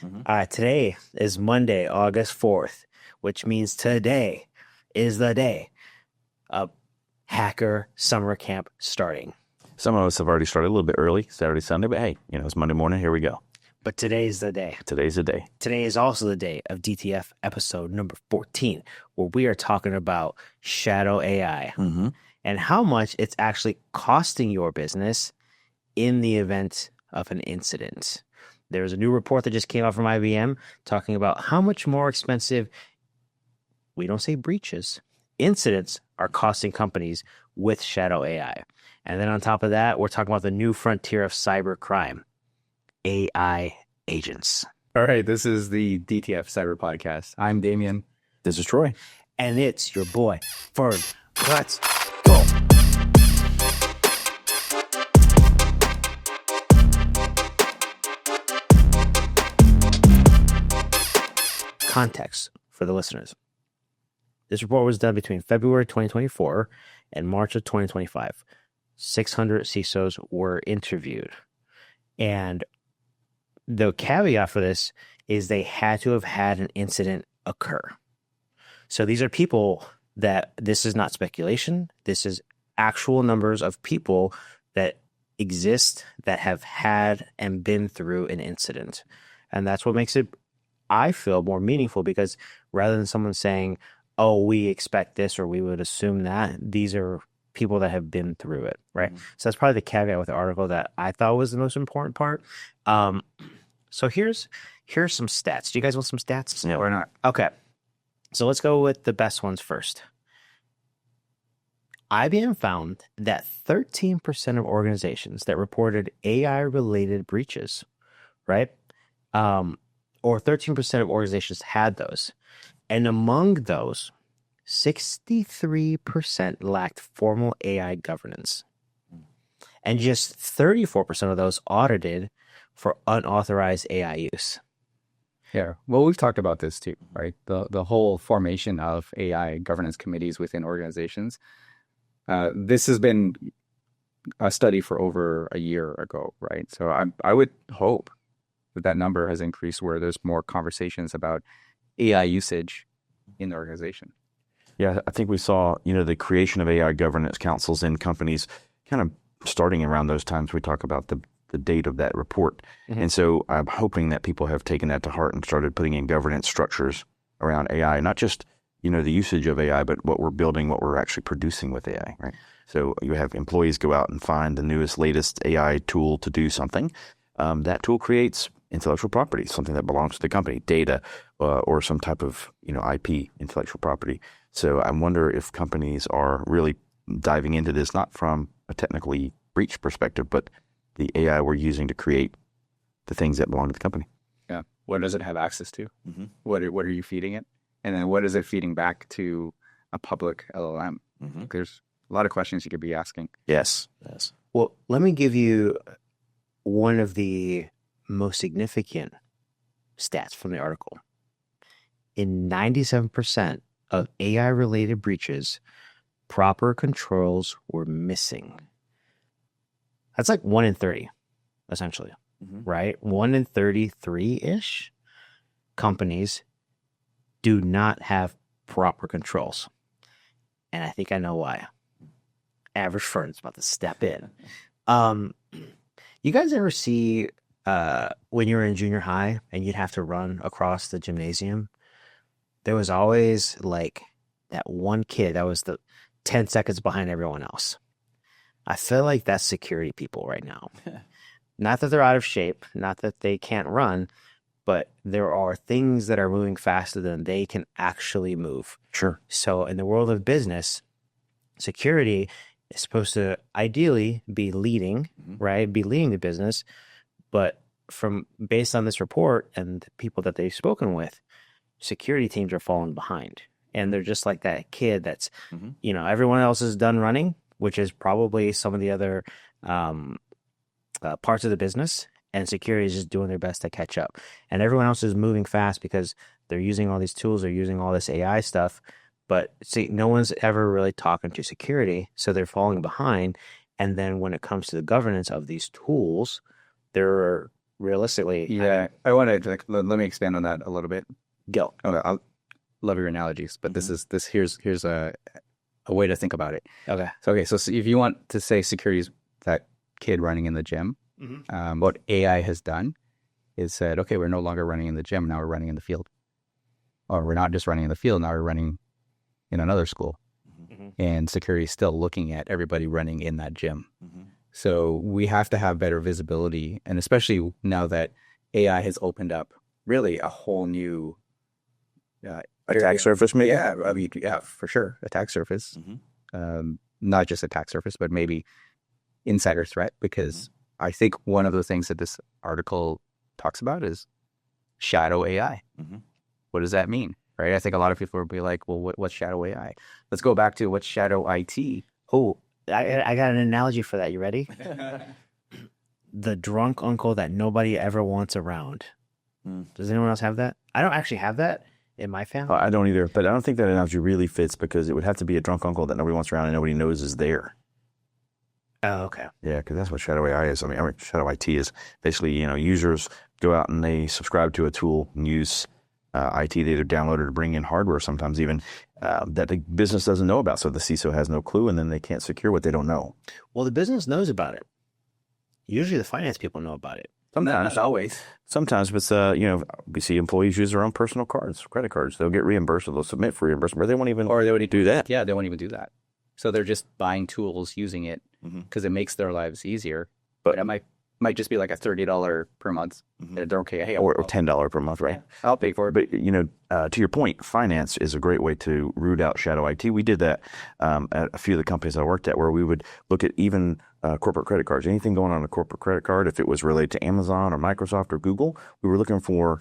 Today is Monday, August 4th, which means today is the day of Hacker Summer Camp starting. Some of us have already started a little bit early, Saturday, Sunday, but hey, it's Monday morning. Here we go. But today's the day. Today's the day. Today is also the day of DTF episode number 14, where we are talking about shadow AI and how much it's actually costing your business in the event of an incident. There's a new report that just came out from IBM talking about how much more expensive, we don't say breaches, incidents are costing companies with shadow AI. And then on top of that, we're talking about the new frontier of cyber crime, AI agents. All right, this is the DTF Cyber Podcast. I'm Damian. This is Troy. And it's your boy, Fern. Let's go. Context for the listeners. This report was done between February 2024 and March of 2025. 600 CISOs were interviewed. And the caveat for this is they had to have had an incident occur. So these are people that, this is not speculation. This is actual numbers of people that exist that have had and been through an incident. And that's what makes it, I feel, more meaningful, because rather than someone saying, oh, we expect this or we would assume that, these are people that have been through it, right? So that's probably the caveat with the article that I thought was the most important part. So here's some stats. Do you guys want some stats? Yeah. Or not? Okay. So let's go with the best ones first. IBM found that 13% of organizations that reported AI-related breaches, right? Or 13% of organizations had those. And among those, 63% lacked formal AI governance. And just 34% of those audited for unauthorized AI use. Yeah. Well, we've talked about this too, right? The whole formation of AI governance committees within organizations. This has been a study for over a year ago, right? So I would hope that number has increased, where there's more conversations about AI usage in the organization. Yeah, I think we saw, the creation of AI governance councils in companies kind of starting around those times. We talk about the date of that report. And so I'm hoping that people have taken that to heart and started putting in governance structures around AI, not just, the usage of AI, but what we're building, what we're actually producing with AI, right? So you have employees go out and find the newest, latest AI tool to do something. That tool creates intellectual property, something that belongs to the company, data, or some type of, IP, intellectual property. So I wonder if companies are really diving into this, not from a technically breach perspective, but the AI we're using to create the things that belong to the company. Yeah. What does it have access to? What are you feeding it? And then what is it feeding back to a public LLM? There's a lot of questions you could be asking. Yes. Well, let me give you one of the most significant stats from the article. In 97% of AI-related breaches, proper controls were missing. That's like 1 in 30, essentially, right? 1 in 33-ish companies do not have proper controls. And I think I know why. Average Fern's about to step in. You guys ever see when you were in junior high and you'd have to run across the gymnasium? There was always like that one kid that was the 10 seconds behind everyone else. I feel like that's security people right now. Not that they're out of shape, not that they can't run, but there are things that are moving faster than they can actually move. Sure. So in the world of business, security is supposed to ideally be leading, right? Be leading the business. But based on this report and the people that they've spoken with, security teams are falling behind. And they're just like that kid that's, everyone else is done running, which is probably some of the other parts of the business. And security is just doing their best to catch up. And everyone else is moving fast because they're using all these tools, they're using all this AI stuff. But see, no one's ever really talking to security, so they're falling behind. And then when it comes to the governance of these tools, they're realistically, Yeah, I want to let me expand on that a little bit. go. Okay, I love your analogies, but here's a way to think about it. Okay. So if you want to say security is that kid running in the gym, what AI has done is said, okay, we're no longer running in the gym, now we're running in the field. Or we're not just running in the field, now we're running in another school. And security is still looking at everybody running in that gym. So we have to have better visibility. And especially now that AI has opened up really a whole new Attack surface, maybe? Yeah, I mean, yeah, for sure. Attack surface. Not just attack surface, but maybe insider threat, because I think one of the things that this article talks about is shadow AI. What does that mean? Right? I think a lot of people will be like, well, what's shadow AI? Let's go back to what's shadow IT. Oh, I got an analogy for that. You ready? The drunk uncle that nobody ever wants around. Does anyone else have that? I don't actually have that in my family. I don't either, but I don't think that analogy really fits because it would have to be a drunk uncle that nobody wants around and nobody knows is there. Oh, okay. Yeah, because that's what shadow AI is. I mean, shadow IT is basically, users go out and they subscribe to a tool and use IT they either downloaded to bring in hardware, sometimes even that the business doesn't know about. So the CISO has no clue, and then they can't secure what they don't know. Well, the business knows about it. Usually the finance people know about it. Sometimes. Not always. Sometimes, but we see employees use their own personal cards, credit cards. They'll get reimbursed, or they'll submit for reimbursement, or they won't even do that. Yeah, they won't even do that. So they're just buying tools, using it because it makes their lives easier. But it might just be like a $30 per month. And they're okay. Hey, or $10 per month, right? Yeah, I'll pay for it. But to your point, finance is a great way to root out shadow IT. We did that at a few of the companies I worked at, where we would look at even corporate credit cards. Anything going on a corporate credit card, if it was related to Amazon or Microsoft or Google, we were looking for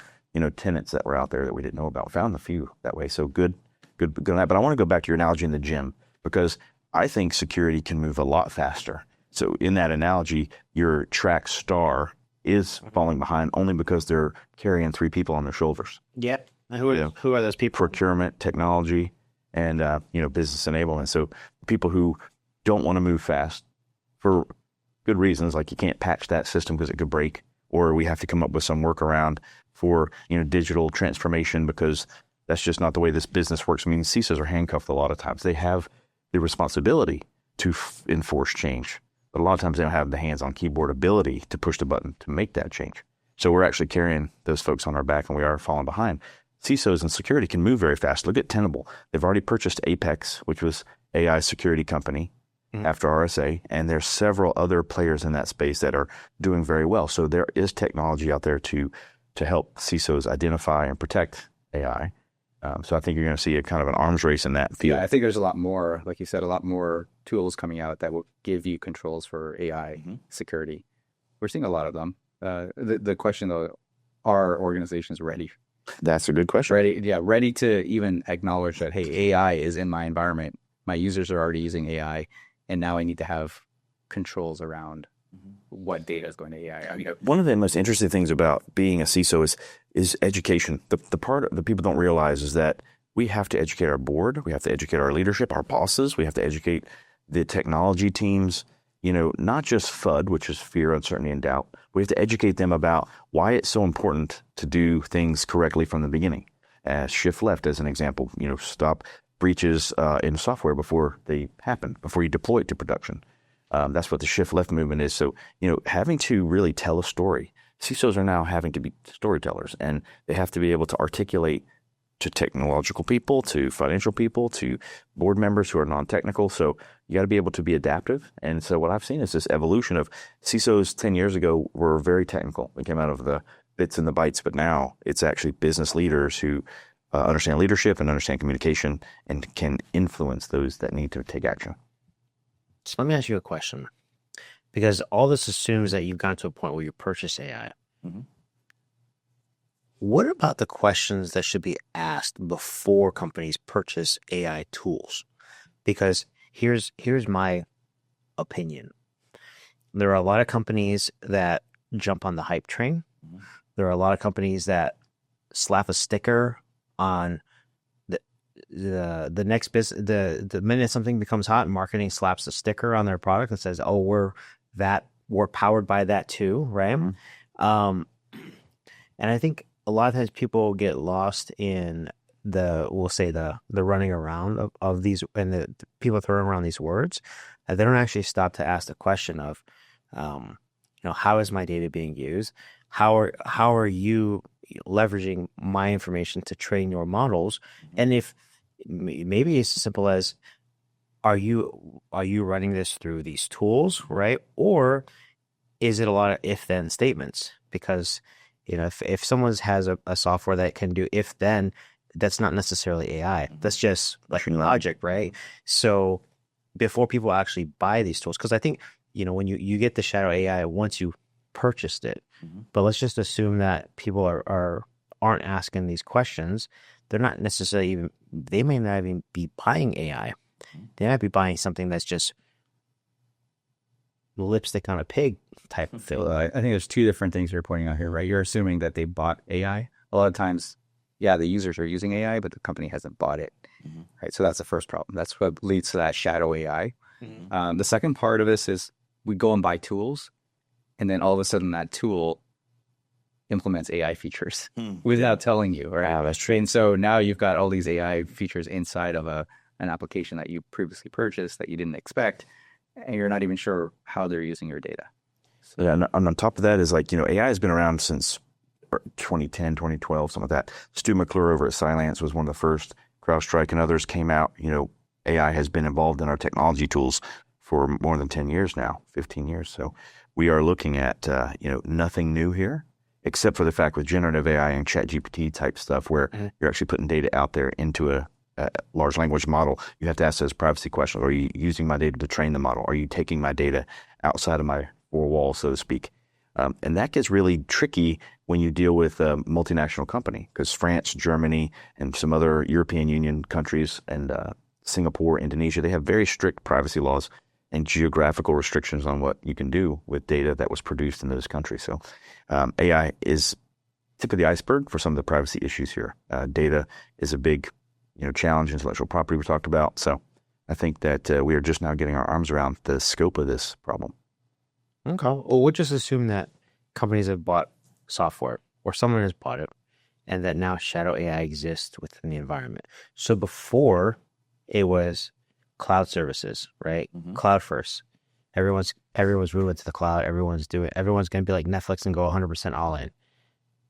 tenants that were out there that we didn't know about. Found a few that way. So good on that. But I want to go back to your analogy in the gym, because I think security can move a lot faster. So in that analogy, your track star is falling behind only because they're carrying 3 people on their shoulders. Yep. Who are those people? Procurement, technology, and business enablement. So people who don't want to move fast for good reasons, like you can't patch that system because it could break, or we have to come up with some workaround for digital transformation because that's just not the way this business works. I mean, CISOs are handcuffed a lot of times. They have the responsibility to enforce change, but a lot of times they don't have the hands-on keyboard ability to push the button to make that change. So we're actually carrying those folks on our back, and we are falling behind. CISOs and security can move very fast. Look at Tenable. They've already purchased Apex, which was AI security company after RSA, and there's several other players in that space that are doing very well. So there is technology out there to help CISOs identify and protect AI. So I think you're going to see a kind of an arms race in that field. Yeah, I think there's a lot more, like you said, a lot more tools coming out that will give you controls for AI security. We're seeing a lot of them. The question though, are organizations ready? That's a good question. Ready to even acknowledge that, hey, AI is in my environment. My users are already using AI, and now I need to have controls around what data is going to AI. One of the most interesting things about being a CISO is education. The part that people don't realize is that we have to educate our board, we have to educate our leadership, our bosses, we have to educate the technology teams, not just FUD, which is fear, uncertainty, and doubt. We have to educate them about why it's so important to do things correctly from the beginning. Shift left as an example, stop breaches in software before they happen, before you deploy it to production. That's what the shift left movement is. So, having to really tell a story. CISOs are now having to be storytellers, and they have to be able to articulate to technological people, to financial people, to board members who are non-technical. So you got to be able to be adaptive. And so what I've seen is this evolution of CISOs 10 years ago were very technical. They came out of the bits and the bytes, but now it's actually business leaders who understand leadership and understand communication and can influence those that need to take action. So let me ask you a question, because all this assumes that you've gotten to a point where you purchase AI. What about the questions that should be asked before companies purchase AI tools? Because here's my opinion. There are a lot of companies that jump on the hype train. There are a lot of companies that slap a sticker on the next business. The minute something becomes hot, marketing slaps a sticker on their product and says, "Oh, we're powered by that too," right? Um, and I think a lot of times people get lost in we'll say the running around of these and the people throwing around these words. They don't actually stop to ask the question of, how is my data being used? How are you leveraging my information to train your models? And if maybe it's as simple as, are you running this through these tools, right? Or is it a lot of if then statements? Because if someone has a software that can do if then, that's not necessarily AI. That's just like logic, right? So before people actually buy these tools, because I think when you get the shadow AI once you purchased it, but let's just assume that people aren't asking these questions. They're not necessarily they may not even be buying AI. They might be buying something that's just lipstick on a pig type of thing. I think there's two different things you're pointing out here, right? You're assuming that they bought AI. A lot of times, yeah, the users are using AI, but the company hasn't bought it, right? So that's the first problem. That's what leads to that shadow AI. The second part of this is we go and buy tools, and then all of a sudden that tool implements AI features without telling you. Right? Wow, that's true. And so now you've got all these AI features inside of an application that you previously purchased that you didn't expect, and you're not even sure how they're using your data. So, yeah, and on top of that is AI has been around since 2010, 2012, something like that. Stu McClure over at Cylance was one of the first. CrowdStrike and others came out. AI has been involved in our technology tools for more than 10 years now, 15 years. So we are looking at, nothing new here, except for the fact with generative AI and ChatGPT type stuff where you're actually putting data out there into a large language model. You have to ask those privacy questions. Are you using my data to train the model? Are you taking my data outside of my four walls, so to speak? And that gets really tricky when you deal with a multinational company, because France, Germany, and some other European Union countries and Singapore, Indonesia, they have very strict privacy laws and geographical restrictions on what you can do with data that was produced in those countries. So AI is tip of the iceberg for some of the privacy issues here. Data is a big challenge, intellectual property we talked about. So I think that we are just now getting our arms around the scope of this problem. Okay. Well, we'll just assume that companies have bought software or someone has bought it and that now shadow AI exists within the environment. So before it was cloud services, right? Cloud first. Everyone's moving to the cloud. Everyone's going to be like Netflix and go 100% all in.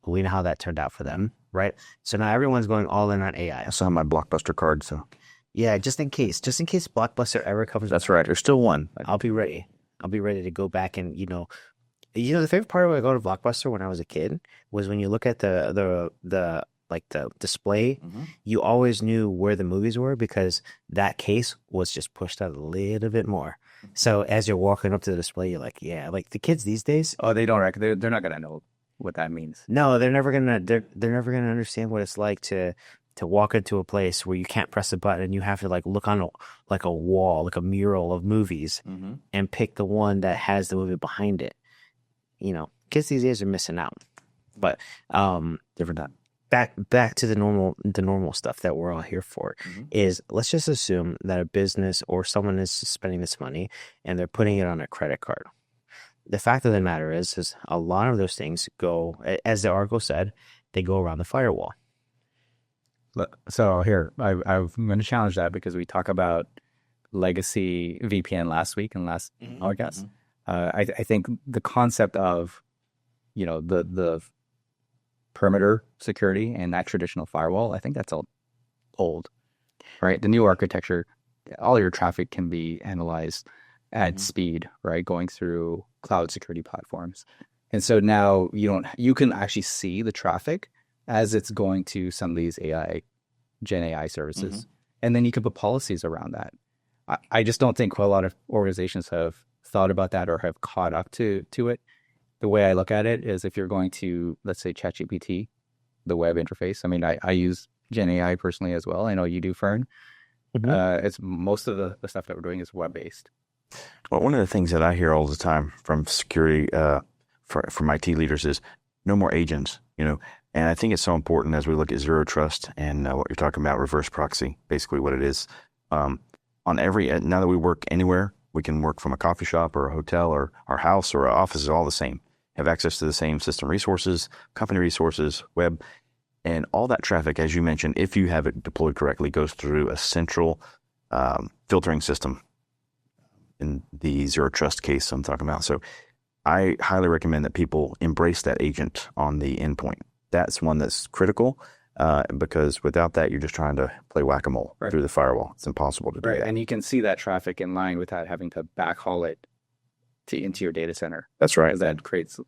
But we know how that turned out for them, right? So now everyone's going all in on AI. I saw my Blockbuster card, so. Yeah, just in case Blockbuster ever comes. That's right. There's still one. I'll be ready. I'll be ready to go back and the favorite part of when I go to Blockbuster when I was a kid was when you look at the display, you always knew where the movies were because that case was just pushed out a little bit more. So as you're walking up to the display, you're like, yeah, like the kids these days. Oh, they don't reckon they're not gonna know what that means. No, they're never gonna understand what it's like to walk into a place where you can't press a button and you have to look on a wall, like a mural of movies, and pick the one that has the movie behind it. Kids these days are missing out. But different time. Back to the normal stuff that we're all here for is, let's just assume that a business or someone is spending this money and they're putting it on a credit card. The fact of the matter is a lot of those things go, as the article said, they go around the firewall. So here, I'm going to challenge that because we talk about legacy VPN last week and last podcast. I think the concept of, the perimeter security and that traditional firewall, I think that's all old, right? The new architecture, all your traffic can be analyzed at speed, right? Going through cloud security platforms. And so now you can actually see the traffic as it's going to some of these Gen AI services. And then you can put policies around that. I just don't think quite a lot of organizations have thought about that or have caught up to it. The way I look at it is, if you're going to, let's say, ChatGPT, the web interface. I mean, I use Gen AI personally as well. I know you do, Fern. It's most of the stuff that we're doing is web-based. Well, one of the things that I hear all the time from security, from IT leaders is no more agents, And I think it's so important as we look at zero trust and what you're talking about, reverse proxy, basically what it is. Now that we work anywhere, we can work from a coffee shop or a hotel or our house or our office, is all the same. have access to the same system resources, company resources, web, and all that traffic, as you mentioned, if you have it deployed correctly, goes through a central filtering system in the zero trust case I'm talking about. So I highly recommend that people embrace that agent on the endpoint. That's one that's critical because without that, you're just trying to play whack-a-mole through the firewall. It's impossible to do that. And you can see that traffic in line without having to backhaul it into your data center. That's right. That creates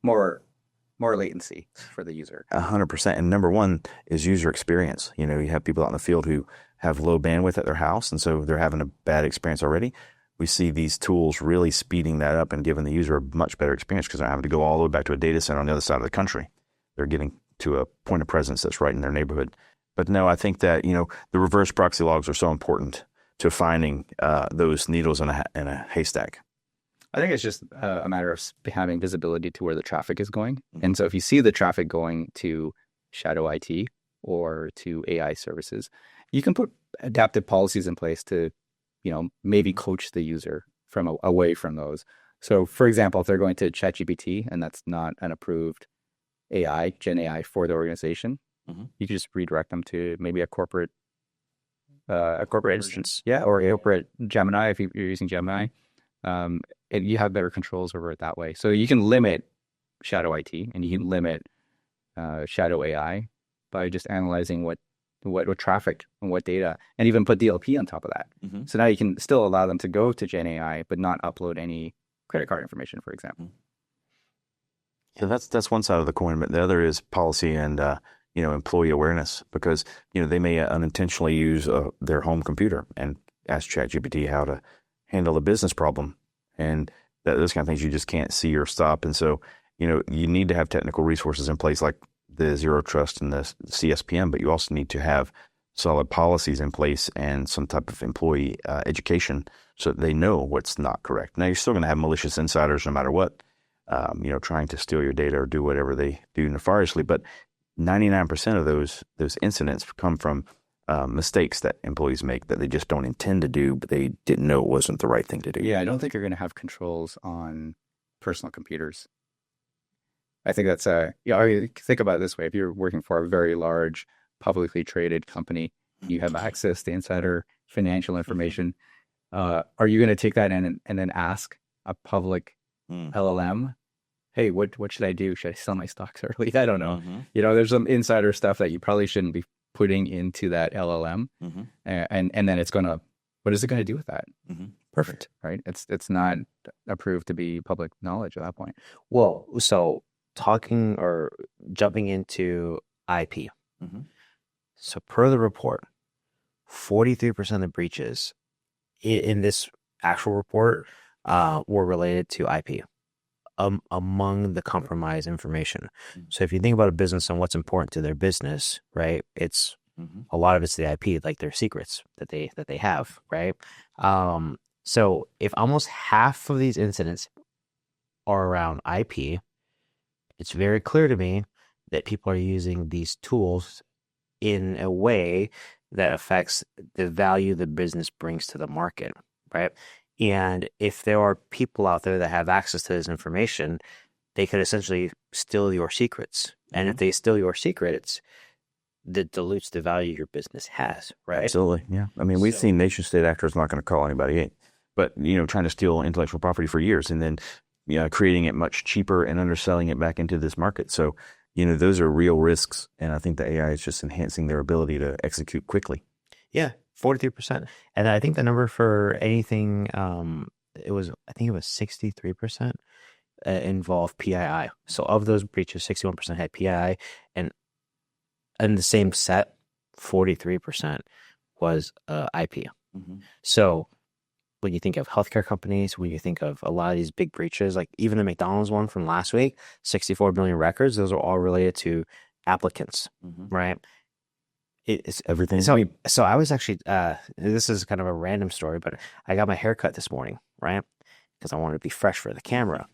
more latency for the user. 100%. And number one is user experience. You have people out in the field who have low bandwidth at their house, and so they're having a bad experience already. We see these tools really speeding that up and giving the user a much better experience because they're having to go all the way back to a data center on the other side of the country. They're getting to a point of presence that's right in their neighborhood. But no, I think that, the reverse proxy logs are so important to finding those needles in a haystack. I think it's just a matter of having visibility to where the traffic is going. And so if you see the traffic going to shadow IT or to AI services, you can put adaptive policies in place to, maybe coach the user away from those. So for example, if they're going to ChatGPT and that's not an approved Gen AI for the organization, you can just redirect them to maybe a corporate instance. Yeah. Or a corporate Gemini, if you're using Gemini. And you have better controls over it that way. So you can limit shadow IT and you can limit shadow AI by just analyzing what traffic and what data, and even put DLP on top of that. So now you can still allow them to go to Gen AI, but not upload any credit card information, for example. Yeah, that's one side of the coin, but the other is policy and employee awareness, because they may unintentionally use their home computer and ask ChatGPT how to handle a business problem, and those kind of things you just can't see or stop. And so you need to have technical resources in place like the zero trust and the CSPM, but you also need to have solid policies in place and some type of employee education so that they know what's not correct. Now, you're still going to have malicious insiders no matter what, trying to steal your data or do whatever they do nefariously. But 99% of those incidents come from mistakes that employees make that they just don't intend to do, but they didn't know it wasn't the right thing to do. Yeah, I don't think you're going to have controls on personal computers. I think that's think about it this way. If you're working for a very large publicly traded company, you have access to insider financial information. Are you going to take that and then ask a public LLM, hey, what should I do? Should I sell my stocks early? I don't know. There's some insider stuff that you probably shouldn't be putting into that LLM. And then what is it going to do with that? Perfect. Right. It's not approved to be public knowledge at that point. Well, so talking or jumping into IP. So per the report, 43% of breaches in this actual report were related to IP among the compromised information. So if you think about a business and what's important to their business, right, it's a lot of it's the IP, like their secrets that they have, right? So if almost half of these incidents are around IP, it's very clear to me that people are using these tools in a way that affects the value the business brings to the market, right? And if there are people out there that have access to this information, they could essentially steal your secrets. And if they steal your secrets, that dilutes the value your business has, right? Absolutely, yeah. I mean, we've seen nation-state actors not going to call anybody out, but trying to steal intellectual property for years and then creating it much cheaper and underselling it back into this market. So those are real risks, and I think the AI is just enhancing their ability to execute quickly. Yeah, 43%. And I think the number for anything, it was 63% involved PII. So of those breaches, 61% had PII, and in the same set, 43% was IP. So when you think of healthcare companies, when you think of a lot of these big breaches, like even the McDonald's one from last week, 64 million records, those are all related to applicants, right? It's everything. So I was actually, this is kind of a random story, but I got my hair cut this morning, right? Because I wanted to be fresh for the camera.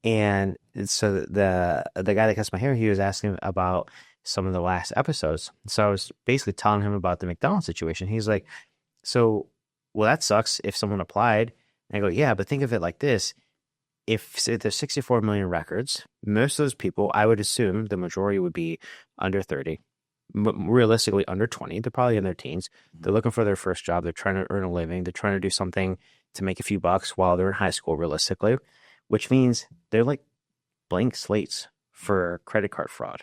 And so the guy that cuts my hair, he was asking about some of the last episodes. So I was basically telling him about the McDonald's situation. He's like, well, that sucks if someone applied. And I go, yeah, but think of it like this. if there's 64 million records, most of those people, I would assume the majority would be under 30, realistically under 20. They're probably in their teens. They're looking for their first job. They're trying to earn a living. They're trying to do something to make a few bucks while they're in high school, realistically, which means they're like blank slates for credit card fraud,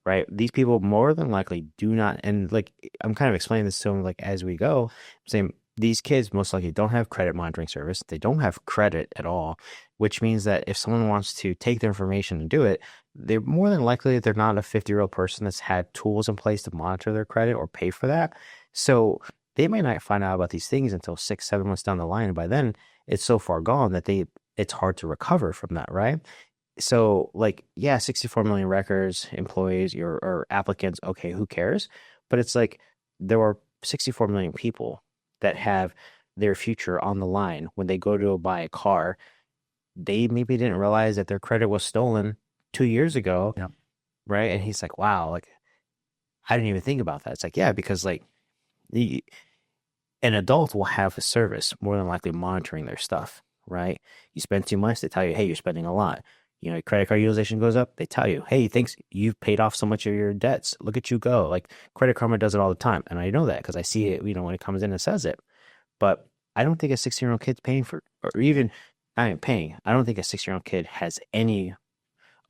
right? These people more than likely do not, and like I'm kind of explaining this to them like as we go, saying these kids most likely don't have credit monitoring service. They don't have credit at all, which means that if someone wants to take their information and do it, they're more than likely they're not a 50-year-old person that's had tools in place to monitor their credit or pay for that. So they may not find out about these things until 6-7 months down the line. And by then it's so far gone that it's hard to recover from that, right? So like, yeah, 64 million records, employees, or applicants, okay, who cares? But it's like there are 64 million people that have their future on the line when they go to buy a car. They maybe didn't realize that their credit was stolen 2 years ago, Yeah. right? And he's like, wow, like I didn't even think about that. It's like, yeah, because like an adult will have a service more than likely monitoring their stuff, right? You spend too much, they tell you, hey, you're spending a lot. You know, credit card utilization goes up, they tell you, hey, thanks, you've paid off so much of your debts. Look at you go. Like Credit Karma does it all the time. And I know that because I see it, you know, when it comes in and says it. But I don't think a 16-year-old kid's paying for, or even I am paying. I don't think a 16-year-old kid has any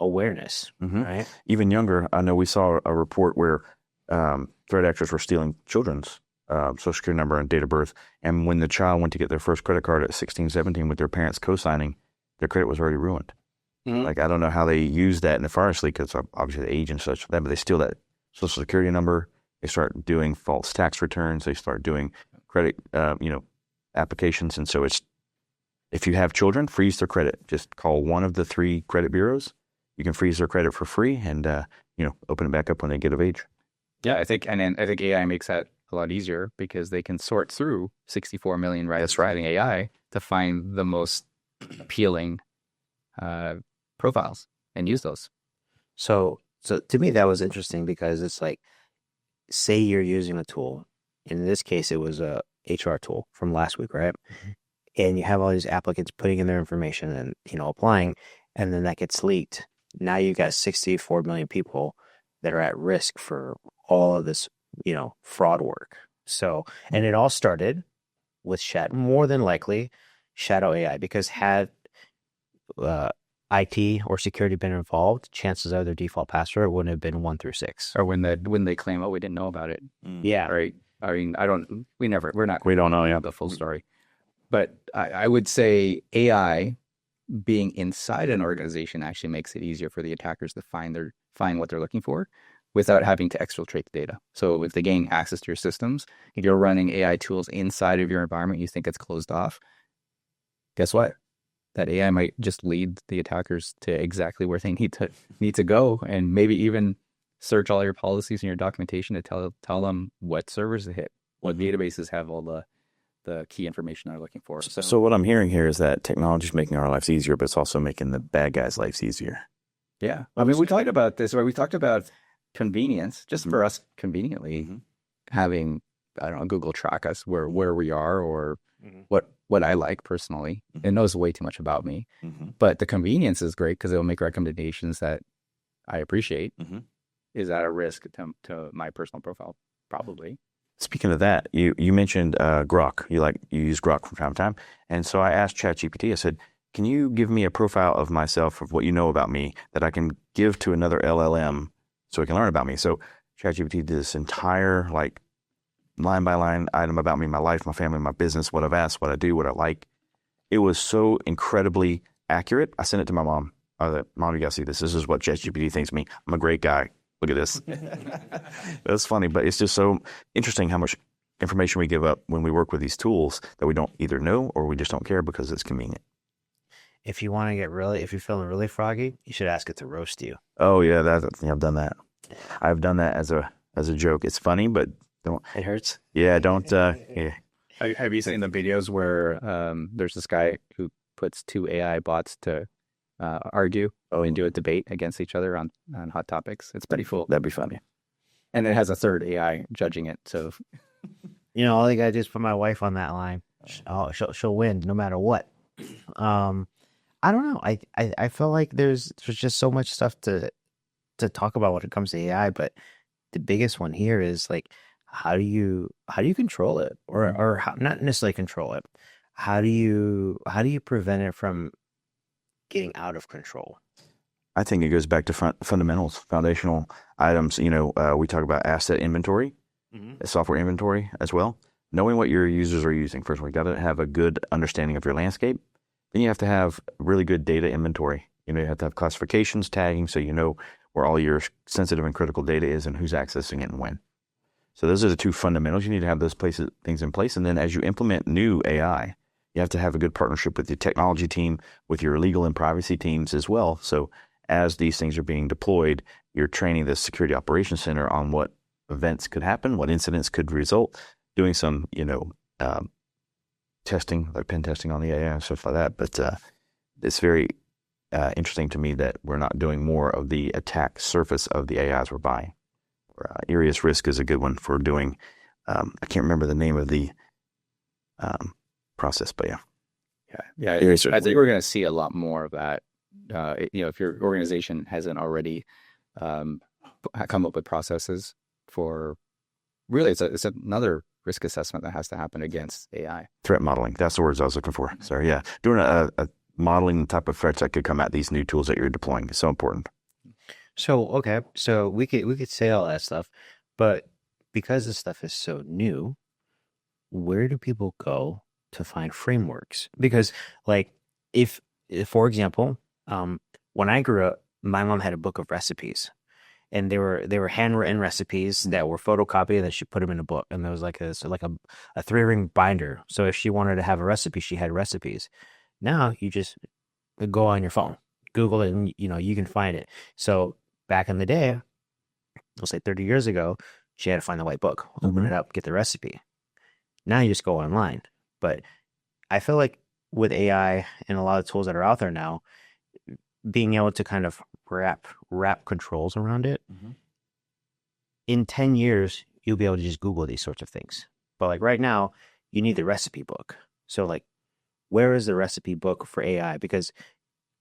awareness, right? Even younger, I know we saw a report where threat actors were stealing children's social security number and date of birth. And when the child went to get their first credit card at 16, 17 with their parents co-signing, their credit was already ruined. Like, I don't know how they use that nefariously because obviously the age and such, but they steal that social security number. They start doing false tax returns. They start doing credit, applications. And so if you have children, freeze their credit. Just call one of the 3 credit bureaus. You can freeze their credit for free and, open it back up when they get of age. Yeah, I think AI makes that a lot easier because they can sort through 64 million records using AI to find the most appealing profiles and use those. So to me, that was interesting because it's like, say you're using a tool. In this case, it was a HR tool from last week, right? And you have all these applicants putting in their information and, applying, and then that gets leaked. Now you got 64 million people that are at risk for all of this, fraud work. So, and it all started with more than likely shadow AI, because had IT or security been involved, chances are their default password wouldn't have been 1 through 6. Or when they claim, oh, we didn't know about it. Yeah. Right. I mean, we don't know. Yeah. The full story. But I would say AI being inside an organization actually makes it easier for the attackers to find what they're looking for without having to exfiltrate the data. So if they gain access to your systems, if you're running AI tools inside of your environment, you think it's closed off, guess what? That AI might just lead the attackers to exactly where they need to go, and maybe even search all your policies and your documentation to tell them what servers to hit, what databases have all the key information they're looking for. So what I'm hearing here is that technology is making our lives easier, but it's also making the bad guys' lives easier. Yeah. I mean, we talked about this, right? We talked about convenience, just for us conveniently having, I don't know, Google track us where we are or what I like personally. It knows way too much about me. But the convenience is great because it'll make recommendations that I appreciate. Is that a risk to my personal profile? Probably. Speaking of that, you mentioned Grok. You use Grok from time to time. And so I asked ChatGPT, I said, can you give me a profile of myself, of what you know about me, that I can give to another LLM so it can learn about me? So ChatGPT did this entire line by line item about me, my life, my family, my business, what I've asked, what I do, what I like. It was so incredibly accurate. I sent it to my mom. I said, Mom, you gotta see this. This is what ChatGPT thinks of me. I'm a great guy. Look at this. That's funny, but it's just so interesting how much information we give up when we work with these tools that we don't either know or we just don't care because it's convenient. If you want to if you're feeling really froggy, you should ask it to roast you. Oh yeah, I've done that. I've done that as a joke. It's funny, but don't. It hurts. Yeah, don't. Yeah. Have you seen the videos where there's this guy who puts 2 AI bots to argue and do a debate against each other on hot topics? It's pretty cool. That'd be funny. And it has a third AI judging it. So, all you gotta do is put my wife on that line. She'll win no matter what. I don't know. I feel like there's just so much stuff to talk about when it comes to AI, but the biggest one here is like how do you control it, or how, not necessarily control it. How do you prevent it from getting out of control? I think it goes back to fundamentals, foundational items. We talk about asset inventory, software inventory as well. Knowing what your users are using. First of all, you got to have a good understanding of your landscape. Then you have to have really good data inventory. You have to have classifications, tagging, so you know where all your sensitive and critical data is and who's accessing it and when. So those are the two fundamentals. You need to have those things in place. And then as you implement new AI, you have to have a good partnership with your technology team, with your legal and privacy teams as well. So as these things are being deployed, you're training the security operations center on what events could happen, what incidents could result, doing some, testing, like pen testing on the AI and stuff like that. But it's very interesting to me that we're not doing more of the attack surface of the AIs we're buying. Irius Risk is a good one for doing. I can't remember the name of the process, but yeah. Yeah. Irius I Risk. think we're going to see a lot more of that. If your organization hasn't already come up with processes for, really, it's another risk assessment that has to happen against AI. Threat modeling. That's the words I was looking for. Sorry. Yeah. Doing a modeling the type of threats that could come at these new tools that you're deploying is so important. So okay, so we could say all that stuff, but because this stuff is so new, where do people go to find frameworks? Because like if for example, when I grew up, my mom had a book of recipes, and they were handwritten recipes that were photocopied, and she put them in a book, and there was like a 3-ring binder. So if she wanted to have a recipe, she had recipes. Now you just go on your phone, Google it, and you can find it. So back in the day, let's say 30 years ago, she had to find the white book, open it up, get the recipe. Now you just go online. But I feel like with AI and a lot of tools that are out there now, being able to kind of wrap controls around it, in 10 years, you'll be able to just Google these sorts of things. But like right now, you need the recipe book. So like, where is the recipe book for AI? Because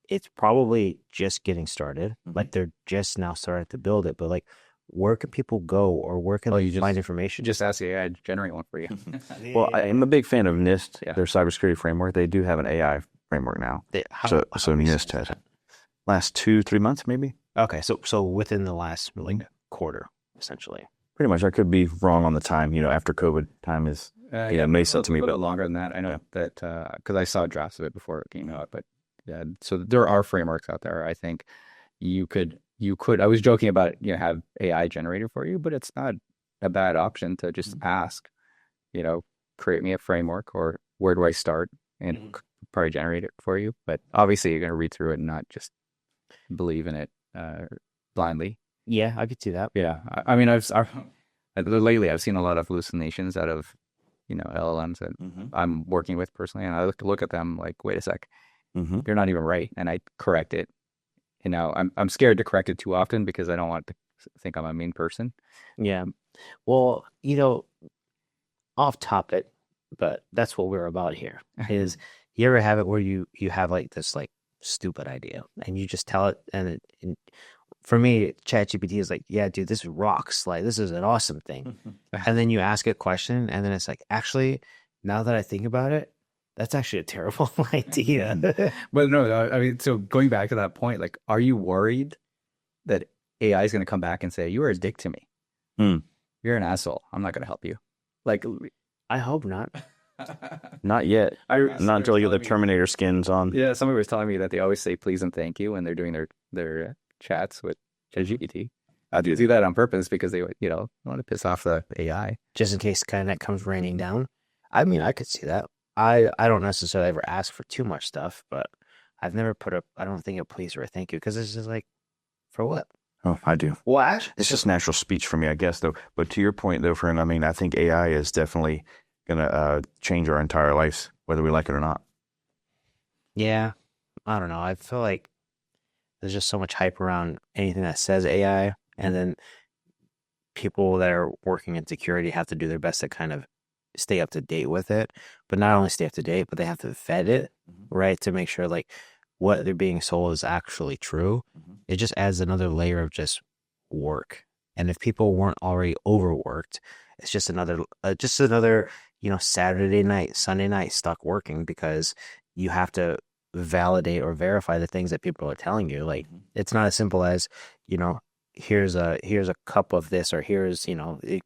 it's probably just getting started. Like they're just now starting to build it. But like, where can people go, or where can they find information? Just ask the AI to generate one for you. Well, I'm a big fan of NIST, their cybersecurity framework. They do have an AI framework now. So NIST has it. Last 2-3 months, maybe. Okay, so within the last quarter, essentially. Pretty much. I could be wrong on the time. After COVID, time is may sell to me, but longer than that. I know that because I saw drafts of it before it came out. But yeah, so there are frameworks out there. I think you could. I was joking about have AI generated for you, but it's not a bad option to just ask. Create me a framework, or where do I start, and probably generate it for you. But obviously, you're going to read through it and not just believe in it blindly. Yeah, I could see that. Yeah, I mean, lately I've seen a lot of hallucinations out of LLMs that I'm working with personally, and I look at them like, wait a sec, you're not even right, and I correct it. I'm scared to correct it too often because I don't want to think I'm a mean person. Yeah, well, off topic, but that's what we're about here. Is you ever have it where you have like this like stupid idea and you just tell it, and for me, ChatGPT is like, yeah, dude, this rocks. Like, this is an awesome thing. And then you ask it a question, and then it's like, actually, now that I think about it, that's actually a terrible idea. But no, I mean, so going back to that point, like, are you worried that AI is going to come back and say, you are a dick to me? You're an asshole. I'm not going to help you. Like, I hope not. Not yet. Not until you get the Terminator skins on. Yeah, somebody was telling me that they always say please and thank you when they're doing their chats with ChatGPT. I do that on purpose because they want to piss off the AI. Just in case Skynet comes raining down. I mean, I could see that. I don't necessarily ever ask for too much stuff, but I've never I don't think a please or a thank you, because it's just like, for what? Oh, I do. Well, actually, it's just natural speech for me, I guess, though. But to your point, though, Fern, I mean, I think AI is definitely going to change our entire lives, whether we like it or not. Yeah. I don't know. I feel like there's just so much hype around anything that says AI, and then people that are working in security have to do their best to kind of stay up to date with it. But not only stay up to date, but they have to vet it, right, to make sure like what they're being sold is actually true. It just adds another layer of just work. And if people weren't already overworked, it's just another, Saturday night, Sunday night stuck working because you have to validate or verify the things that people are telling you. Like it's not as simple as, here's a cup of this, or here's,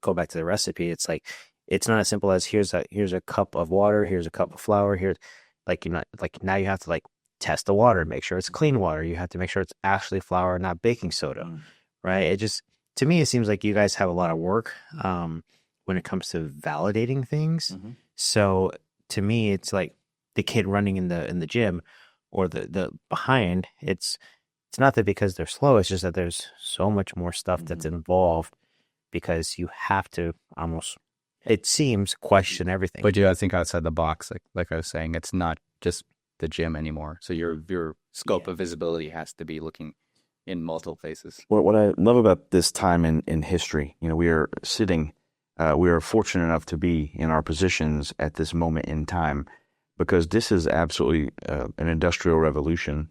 go back to the recipe. It's like, it's not as simple as here's a cup of water, here's a cup of flour, here's like, like now you have to like test the water, make sure it's clean water. You have to make sure it's actually flour, not baking soda, right? It just, to me, it seems like you guys have a lot of work when it comes to validating things. So to me, it's like the kid running in the gym or the behind. It's not that because they're slow. It's just that there's so much more stuff that's involved because you have to almost, it seems, question everything. But you got to think outside the box. Like I was saying, it's not just the gym anymore. So your scope of visibility has to be looking in multiple places. What I love about this time in history, we are we are fortunate enough to be in our positions at this moment in time, because this is absolutely an industrial revolution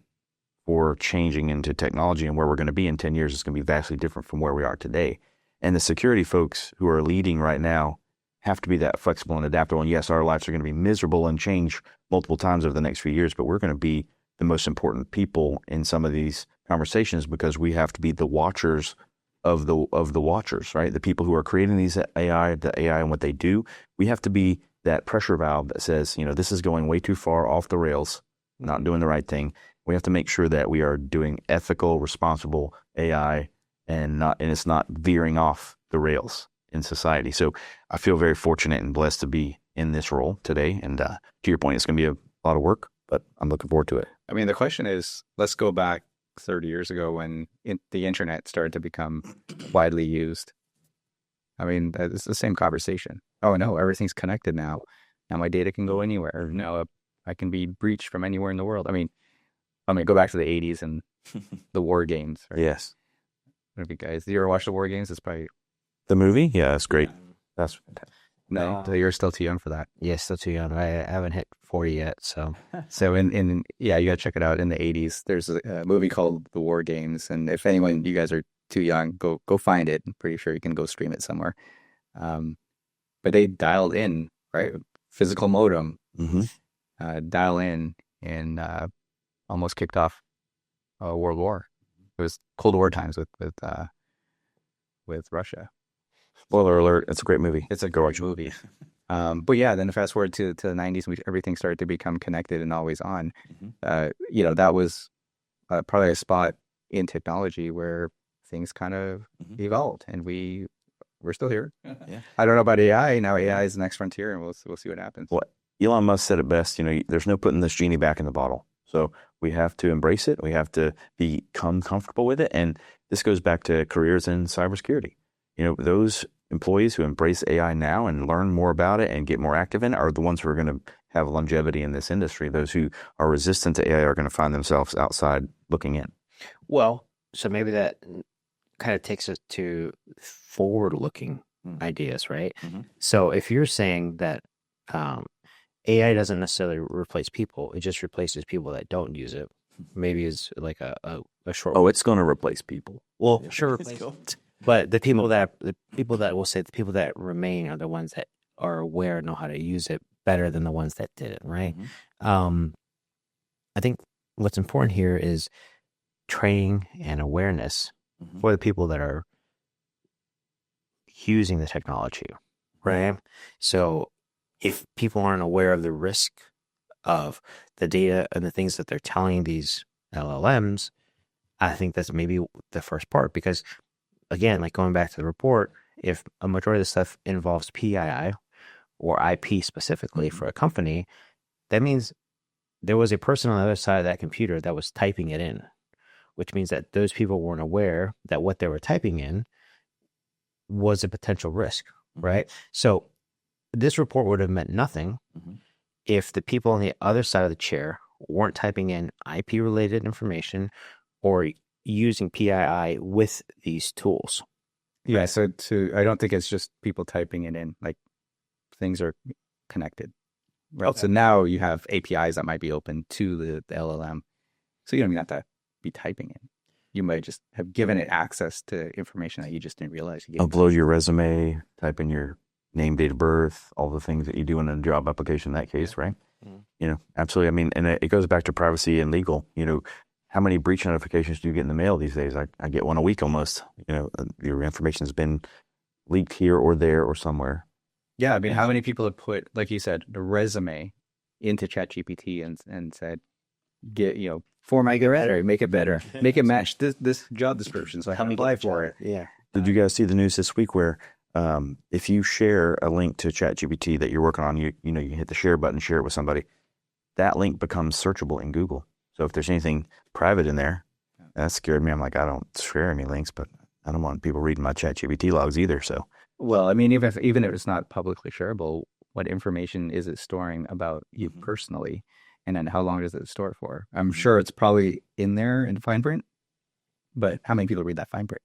for changing into technology, and where we're going to be in 10 years is going to be vastly different from where we are today. And the security folks who are leading right now have to be that flexible and adaptable. And yes, our lives are going to be miserable and change multiple times over the next few years, but we're going to be the most important people in some of these conversations because we have to be the watchers of the watchers, right? The people who are creating the AI and what they do. We have to be that pressure valve that says, this is going way too far off the rails, not doing the right thing. We have to make sure that we are doing ethical, responsible AI and it's not veering off the rails in society. So I feel very fortunate and blessed to be in this role today. And to your point, it's going to be a lot of work, but I'm looking forward to it. I mean, the question is, let's go back 30 years ago when the internet started to become widely used. I mean, it's the same conversation. Oh, no, everything's connected now. Now my data can go anywhere. Now I can be breached from anywhere in the world. I mean, go back to the 80s and the war games. Right? Yes. If you guys, you ever watch the war games? It's probably... The movie? Yeah, that's great. That's fantastic. No, so you're still too young for that. Yeah, still too young. I haven't hit 40 yet, so. So you gotta check it out. In the 80s, there's a movie called The War Games, and if anyone, you guys are too young, go find it. I'm pretty sure you can go stream it somewhere. But they dialed in, right? Physical modem, dial in, and almost kicked off a world war. It was Cold War times with Russia. Spoiler alert, it's a great movie. It's a great movie. But yeah, then fast forward to the 90s, everything started to become connected and always on. That was probably a spot in technology where things kind of evolved, and we're still here. Yeah. I don't know about AI. Now AI is the next frontier, and we'll see what happens. Well, Elon Musk said it best, there's no putting this genie back in the bottle. So we have to embrace it. We have to become comfortable with it. And this goes back to careers in cybersecurity. Those employees who embrace AI now and learn more about it and get more active in it are the ones who are going to have longevity in this industry. Those who are resistant to AI are going to find themselves outside looking in. Well, so maybe that kind of takes us to forward-looking ideas, right? So if you're saying that AI doesn't necessarily replace people, it just replaces people that don't use it. Maybe it's like a short. Oh, it's going to replace people. Well, sure, but the people that remain are the ones that are aware and know how to use it better than the ones that didn't, right? I think what's important here is training and awareness for the people that are using the technology, right? So if people aren't aware of the risk of the data and the things that they're telling these LLMs, I think that's maybe the first part. Because again, like going back to the report, if a majority of the stuff involves PII or IP specifically for a company, that means there was a person on the other side of that computer that was typing it in, which means that those people weren't aware that what they were typing in was a potential risk, right? So this report would have meant nothing if the people on the other side of the chair weren't typing in IP-related information or using PII with these tools. Yeah, so I don't think it's just people typing it in. Like, things are connected. Right? Okay. So now you have APIs that might be open to the LLM. So you don't even have to be typing it. You might just have given it access to information that you just didn't realize you gave. Upload your resume, type in your name, date of birth, all the things that you do in a job application in that case, right? Mhm. Absolutely. I mean, and it goes back to privacy and legal. How many breach notifications do you get in the mail these days? I get one a week almost. Your information has been leaked here or there or somewhere. Yeah, I mean, how many people have put, like you said, the resume into ChatGPT and said, format it better, make it better, make it match this job description so I can apply for it. Yeah. Did you guys see the news this week where if you share a link to ChatGPT that you're working on, you hit the share button, share it with somebody, that link becomes searchable in Google. So if there's anything private in there, that scared me. I'm like, I don't share any links, but I don't want people reading my ChatGPT logs either. So, well, I mean, even if it's not publicly shareable, what information is it storing about you personally, and then how long does it store for? I'm sure it's probably in there in fine print, but how many people read that fine print?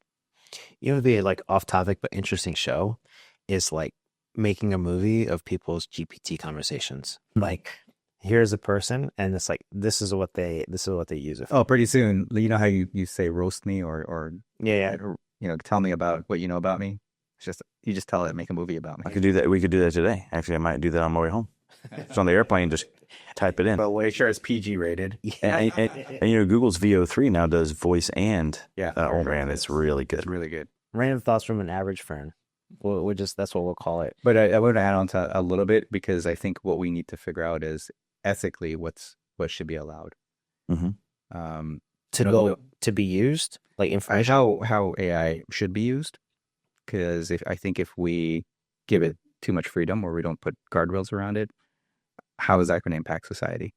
The like off topic but interesting show is like making a movie of people's GPT conversations. Like, here's a person, and it's like this is what they use it for. Oh, pretty soon. You know how you say roast me or Yeah. tell me about what you know about me. It's just you just tell it, make a movie about me. I could do that. We could do that today. Actually, I might do that on my way home. It's on the airplane. Just type it in. But make sure it's PG rated. And Google's VO3 now does voice and oh man, it's really good. It's really good. Random thoughts from an average Fern. That's what we'll call it. But I want to add on to a little bit because I think what we need to figure out is ethically what should be allowed. To be used, like information. How AI should be used. Because if we give it too much freedom or we don't put guardrails around it, how is that going to impact society,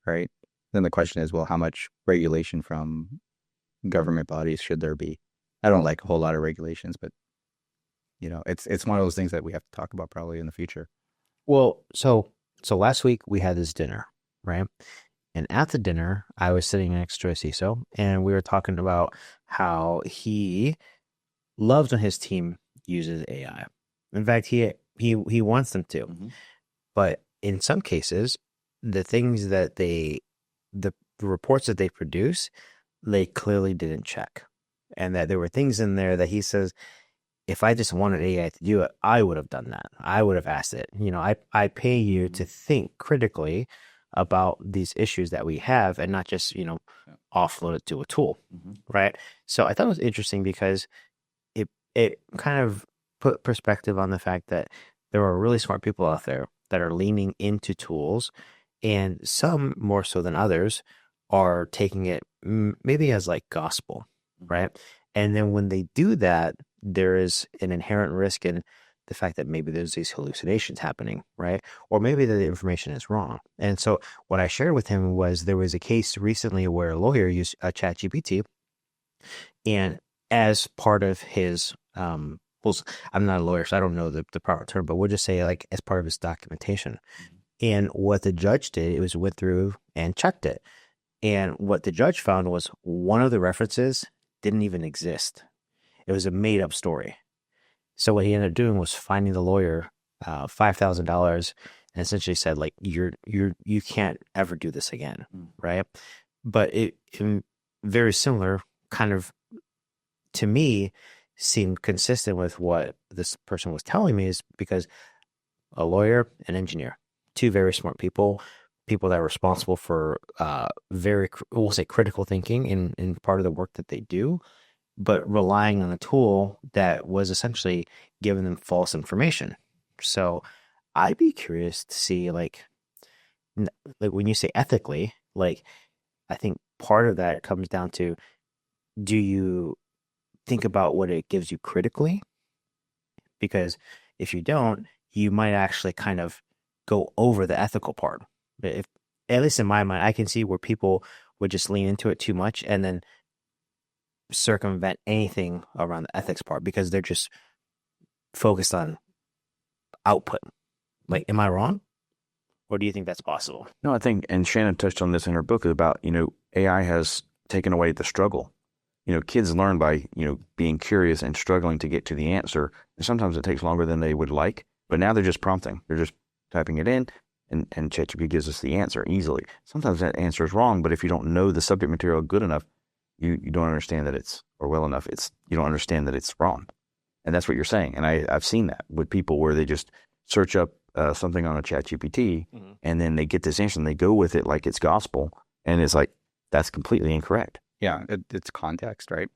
right? Then the question is, well, how much regulation from government bodies should there be? I don't like a whole lot of regulations, but it's one of those things that we have to talk about probably in the future. Well, so last week we had this dinner, right? And at the dinner, I was sitting next to a CISO, and we were talking about how he loves when his team uses AI. In fact, he wants them to. But in some cases, the things that the reports that they produce, they clearly didn't check. And that there were things in there that he says, if I just wanted AI to do it, I would have done that. I would have asked it. I pay you to think critically about these issues that we have and not just, offload it to a tool, right? So I thought it was interesting because it kind of put perspective on the fact that there are really smart people out there that are leaning into tools, and some more so than others are taking it maybe as like gospel, right? And then when they do that, there is an inherent risk in the fact that maybe there's these hallucinations happening, right? Or maybe the information is wrong. And so what I shared with him was there was a case recently where a lawyer used a ChatGPT, and as part of his, I'm not a lawyer, so I don't know the proper term, but we'll just say like as part of his documentation. And what the judge did, it was went through and checked it. And what the judge found was one of the references didn't even exist. It was a made up story. So what he ended up doing was finding the lawyer $5,000 and essentially said, like, you can't ever do this again, right? But it very similar, kind of, to me, seemed consistent with what this person was telling me, is because a lawyer, an engineer, two very smart people that are responsible for we'll say critical thinking in part of the work that they do, but relying on a tool that was essentially giving them false information. So I'd be curious to see, like when you say ethically, like, I think part of that comes down to, do you think about what it gives you critically? Because if you don't, you might actually kind of go over the ethical part. If, at least in my mind, I can see where people would just lean into it too much and then circumvent anything around the ethics part because they're just focused on output. Like, am I wrong? Or do you think that's possible? No, I think, and Shannon touched on this in her book about, AI has taken away the struggle. Kids learn by, being curious and struggling to get to the answer. And sometimes it takes longer than they would like, but now they're just prompting. They're just typing it in, and ChatGPT gives us the answer easily. Sometimes that answer is wrong, but if you don't know the subject material good enough, you don't understand that it's, or well enough, you don't understand that it's wrong. And that's what you're saying. And I've seen that with people where they just search up something on a ChatGPT, and then they get this answer and they go with it like it's gospel, and it's like, that's completely incorrect. Yeah, it's context, right?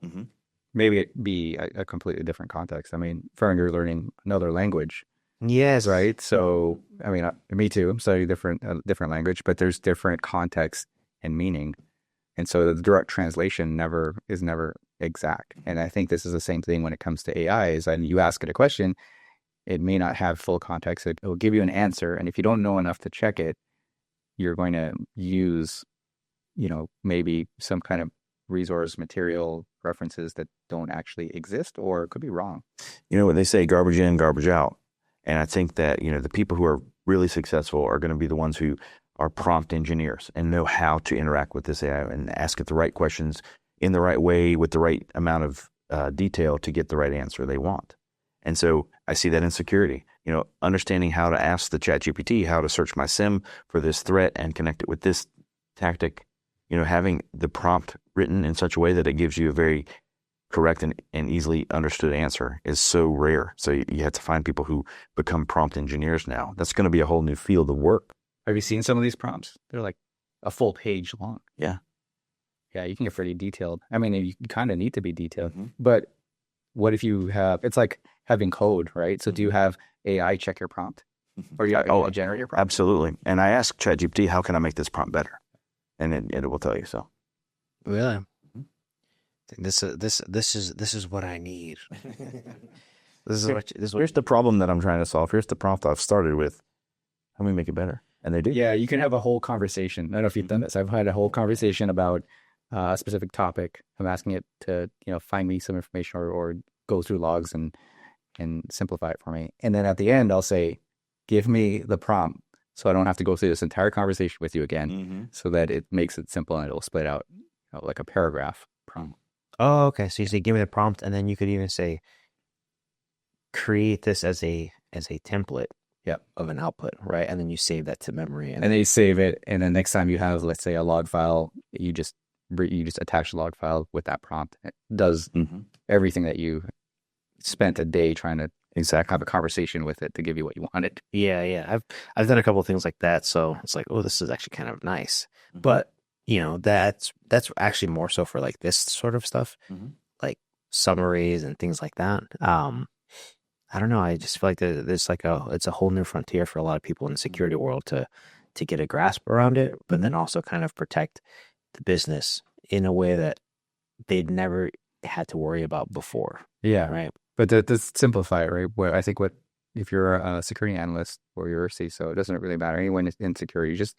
Maybe it be a completely different context. I mean, Fern, you're learning another language. Yes. Right. So, I mean, me too. I'm studying different language, but there's different context and meaning. And so the direct translation is never exact. And I think this is the same thing when it comes to AI is that you ask it a question, it may not have full context. It will give you an answer. And if you don't know enough to check it, you're going to use, maybe some kind of resource material references that don't actually exist, or it could be wrong. You know what they say, garbage in, garbage out. And I think that, the people who are really successful are going to be the ones who are prompt engineers and know how to interact with this AI and ask it the right questions in the right way with the right amount of detail to get the right answer they want. And so I see that in security, understanding how to ask the ChatGPT how to search my SIM for this threat and connect it with this tactic, having the prompt written in such a way that it gives you a very correct and easily understood answer is so rare. So you have to find people who become prompt engineers now. That's going to be a whole new field of work. Have you seen some of these prompts? They're like a full page long. Yeah. Yeah, you can get pretty detailed. I mean, you kind of need to be detailed. But what if you have, it's like having code, right? So do you have AI check your prompt? Or you have AI generate your prompt? Absolutely. And I ask ChatGPT, how can I make this prompt better? And it will tell you so. Really? This is what I need. Here's the problem that I'm trying to solve. Here's the prompt I've started with. How do we make it better? And they do. Yeah, you can have a whole conversation. I don't know if you've done this. I've had a whole conversation about a specific topic. I'm asking it to, find me some information or go through logs and simplify it for me. And then at the end, I'll say, give me the prompt so I don't have to go through this entire conversation with you again, so that it makes it simple and it'll split out like a paragraph prompt. Oh, okay. So you say, give me the prompt, and then you could even say, create this as a template of an output, right? And then you save that to memory. And then you save it, and then next time you have, let's say, a log file, you just attach the log file with that prompt. It does everything that you spent a day trying to have a conversation with it to give you what you wanted. Yeah. I've done a couple of things like that, so it's like, oh, this is actually kind of nice. But that's actually more so for like this sort of stuff, like summaries and things like that. I don't know. I just feel like there's like it's a whole new frontier for a lot of people in the security world to get a grasp around it, but then also kind of protect the business in a way that they'd never had to worry about before. Yeah. Right. But to simplify it, right? Where I think if you're a security analyst or you're a CISO, it doesn't really matter. Anyone in security, you just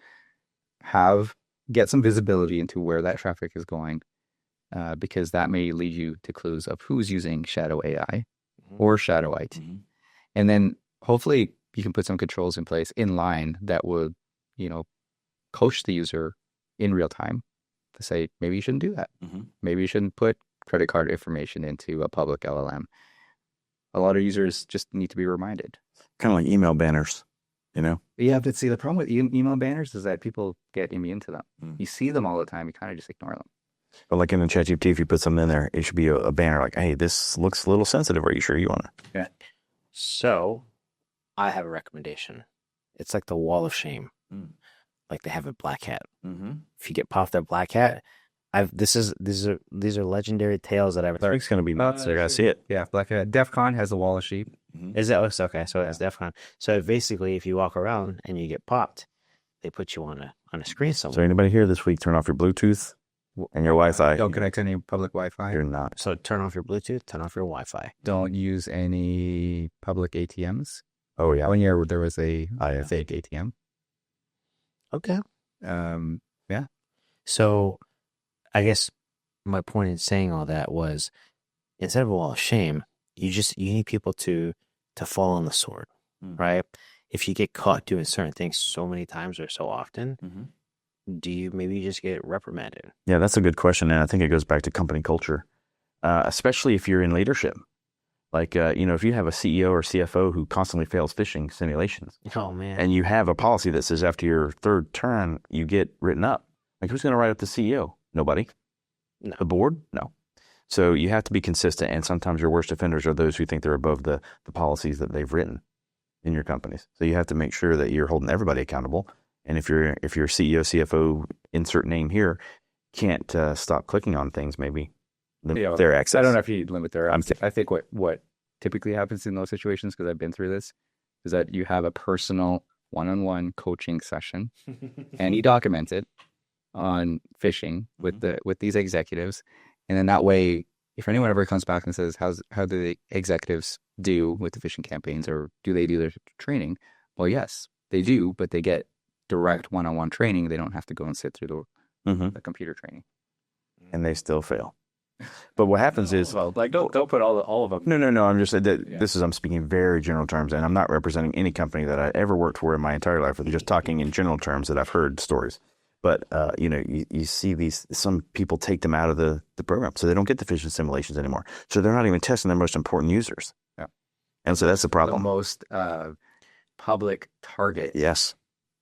get some visibility into where that traffic is going, because that may lead you to clues of who's using shadow AI or shadow IT. And then hopefully you can put some controls in place in line that would, coach the user in real time to say, maybe you shouldn't do that. Maybe you shouldn't put credit card information into a public LLM. A lot of users just need to be reminded. Kind of like email banners, Yeah, but see, the problem with email banners is that people get immune to them. You see them all the time. You kind of just ignore them. But like in the ChatGPT, if you put something in there, it should be a banner like, hey, this looks a little sensitive. Are you sure you want to? Yeah. So I have a recommendation. It's like the wall of shame. Like they have a black hat. If you get popped that black hat, these are legendary tales that I've heard. It's going to be nuts. They're going to see it. Yeah, black hat. DEF CON has a wall of sheep. Is that okay? So it's DEF CON. So basically, if you walk around and you get popped, they put you on a screen somewhere. So anybody here this week, turn off your Bluetooth and your Wi-Fi. Don't connect to any public Wi-Fi. You're not. So turn off your Bluetooth, turn off your Wi-Fi. Don't use any public ATMs. Oh yeah. 1 year there was a fake ATM. Okay. Yeah. So I guess my point in saying all that was, instead of a wall of shame, you need people to fall on the sword, right? If you get caught doing certain things so many times or so often, do you maybe just get reprimanded? Yeah, that's a good question. And I think it goes back to company culture, especially if you're in leadership. Like, if you have a CEO or CFO who constantly fails phishing simulations, Oh man. and you have a policy that says after your third turn, you get written up. Like, who's going to write up the CEO? Nobody. No. The board? No. So you have to be consistent, and sometimes your worst offenders are those who think they're above the policies that they've written in your companies. So you have to make sure that you're holding everybody accountable. And if your CEO, CFO, insert name here, can't stop clicking on things, maybe limit their access. I don't know if you limit their access. I think what typically happens in those situations, because I've been through this, is that you have a personal one-on-one coaching session, and you document it on phishing with these executives, and then that way, if anyone ever comes back and says, how do the executives do with the phishing campaigns, or do they do their training? Well, yes, they do, but they get direct one-on-one training. They don't have to go and sit through the computer training, and they still fail. But what happens is, well, like don't put all of them. No. I'm just I'm speaking very general terms, and I'm not representing any company that I ever worked for in my entire life. I'm just talking in general terms that I've heard stories. But you see some people take them out of the program, so they don't get the phishing simulations anymore. So they're not even testing their most important users. Yeah, and so that's the problem. The most public target. Yes,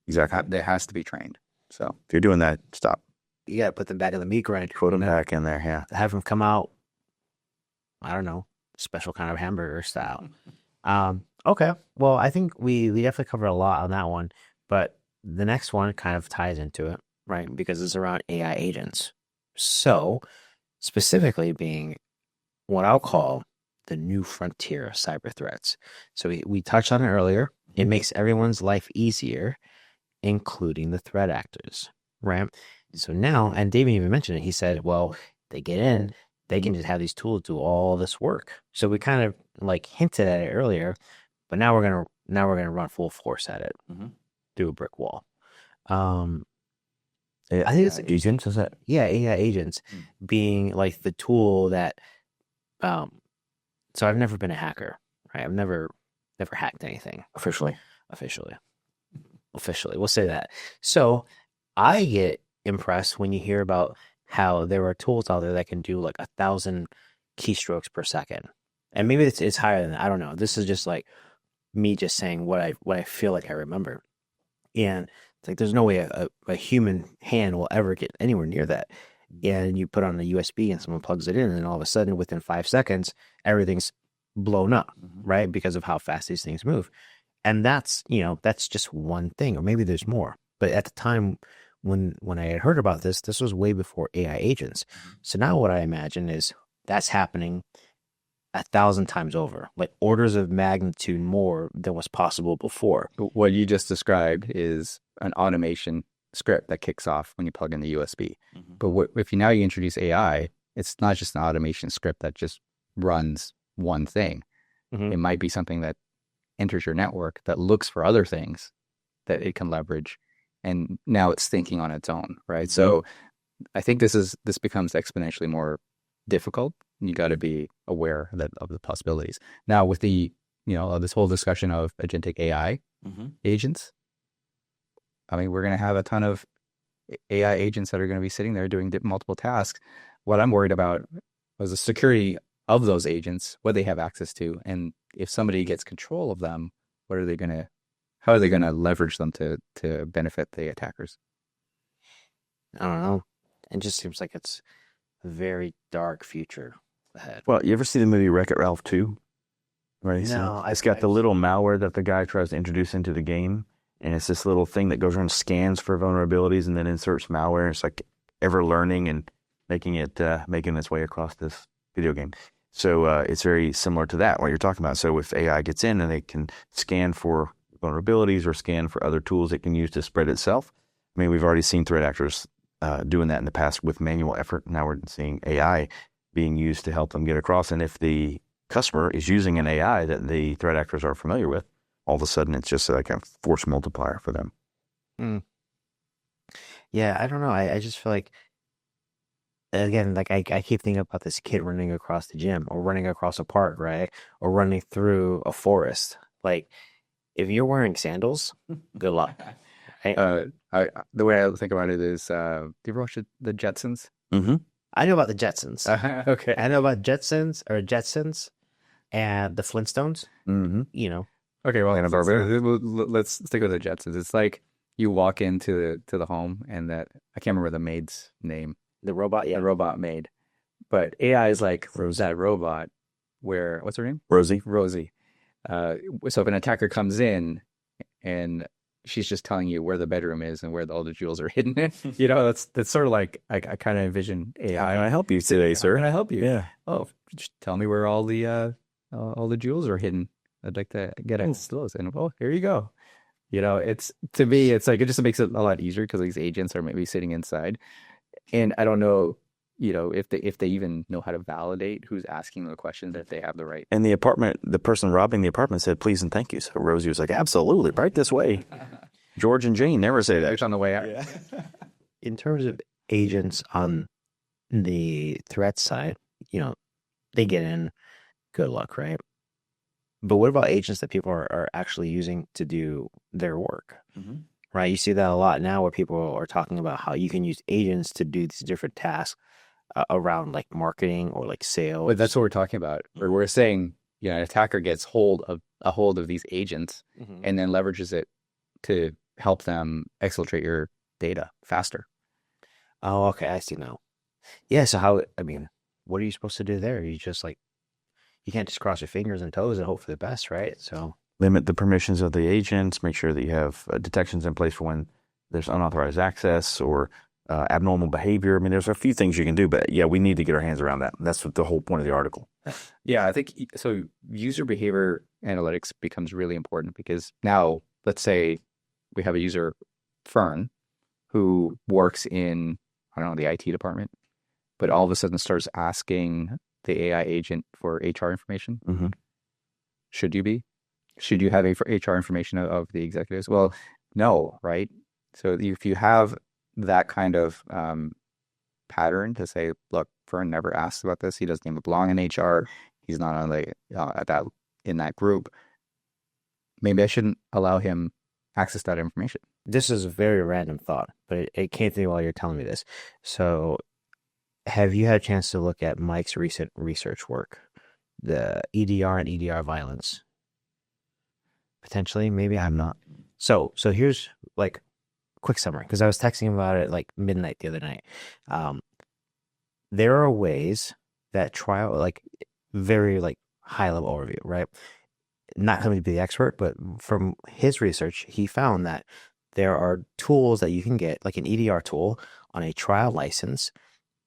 exactly. That has to be trained. So if you're doing that, stop. You got to put them back in the meat grind. Put them back in there, yeah. Have them come out, I don't know, special kind of hamburger style. Okay. Well, I think we definitely covered a lot on that one, but the next one kind of ties into it, right? Because it's around AI agents. So, specifically being what I'll call the new frontier of cyber threats. So we touched on it earlier. It makes everyone's life easier, including the threat actors, right? So now, and Damian even mentioned it, he said, well, they get in, they can just have these tools do all this work. So we kind of like hinted at it earlier, but now we're gonna run full force at it through a brick wall. I think it's agents, is that? Yeah, AI agents being like the tool that so I've never been a hacker, right? I've never hacked anything. Officially. We'll say that. So I get impressed when you hear about how there are tools out there that can do like 1,000 keystrokes per second. And maybe it's higher than that. I don't know. This is just like me just saying what I feel like I remember. And it's like there's no way a human hand will ever get anywhere near that. And you put on a USB and someone plugs it in, and all of a sudden within 5 seconds, everything's blown up, right? Because of how fast these things move. And that's just one thing, or maybe there's more. But at the time when I had heard about this was way before AI agents. So now what I imagine is that's happening 1,000 times over, like orders of magnitude more than was possible before. What you just described is an automation script that kicks off when you plug in the USB. But if you introduce AI, it's not just an automation script that just runs one thing. It might be something that enters your network that looks for other things that it can leverage, and now it's thinking on its own, right? So I think this becomes exponentially more difficult. You got to be aware of the possibilities. Now with the this whole discussion of agentic AI agents, I mean, we're going to have a ton of AI agents that are going to be sitting there doing multiple tasks. What I'm worried about was the security of those agents, what they have access to, and if somebody gets control of them, how are they going to leverage them to benefit the attackers? I don't know. It just seems like it's a very dark future ahead. Well, you ever see the movie Wreck-It Ralph 2? Right? No. It's got the little malware that the guy tries to introduce into the game. And it's this little thing that goes around and scans for vulnerabilities and then inserts malware. It's like ever learning and making its way across this video game. So it's very similar to that, what you're talking about. So if AI gets in and they can scan for vulnerabilities or scan for other tools it can use to spread itself. I mean, we've already seen threat actors doing that in the past with manual effort. Now we're seeing AI being used to help them get across. And if the customer is using an AI that the threat actors are familiar with, all of a sudden it's just like a force multiplier for them. Yeah, I don't know. I just feel like, again, like I keep thinking about this kid running across the gym or running across a park, right? Or running through a forest. Like, if you're wearing sandals, good luck. Right? The way I think about it is, do you ever watch the Jetsons? I know about the Jetsons. Okay. I know about Jetsons. and the Flintstones. Mm-hmm. You know, Okay, well, Hanna-Barbera. let's stick with the Jetsons. It's like you walk into the home, and that I can't remember the maid's name, the robot. Yeah, the robot maid, but AI is like Rosie. that robot. Where what's her name? Rosie. Rosie. So if an attacker comes in and she's just telling you where the bedroom is and where all the jewels are hidden, that's sort of like I kind of envision AI. How can I help you today, How sir? can I help you? Yeah. Oh, just tell me where all the jewels are hidden. I'd like to get access to those. And here you go. It's to me, it's like it just makes it a lot easier because these agents are maybe sitting inside, and I don't know, if they even know how to validate who's asking the questions, if they have the right. And the person robbing the apartment said, please and thank you. So Rosie was like, absolutely, right this way. George and Jane never say that. It's on the way out. Yeah. in terms of agents on the threat side, they get in. Good luck, right? But what about agents that people are actually using to do their work? Mm-hmm. Right? You see that a lot now where people are talking about how you can use agents to do these different tasks around like marketing or like sales. But that's what we're talking about. Or we're saying, an attacker gets hold of these agents and then leverages it to help them exfiltrate your data faster. Oh, okay. I see now. Yeah. So what are you supposed to do there? You just you can't just cross your fingers and toes and hope for the best, right? So limit the permissions of the agents, make sure that you have detections in place for when there's unauthorized access or abnormal behavior. I mean, there's a few things you can do, but yeah, we need to get our hands around that. That's what the whole point of the article. Yeah, I think so. User behavior analytics becomes really important because now, let's say we have a user, Fern, who works in, I don't know, the IT department, but all of a sudden starts asking the AI agent for HR information. Mm-hmm. Should you be? Should you have HR information of the executives? Well, no, right? So if you have that kind of pattern to say, look, Fern never asked about this. He doesn't even belong in HR. He's not on in that group. Maybe I shouldn't allow him access to that information. This is a very random thought, but it came to me while you're telling me this. So have you had a chance to look at Mike's recent research work, the EDR and EDR violence? Potentially, maybe I'm not. So here's quick summary, because I was texting about it midnight the other night. There are ways that very high level overview, right? Not coming to be the expert, but from his research, he found that there are tools that you can get, like an EDR tool on a trial license,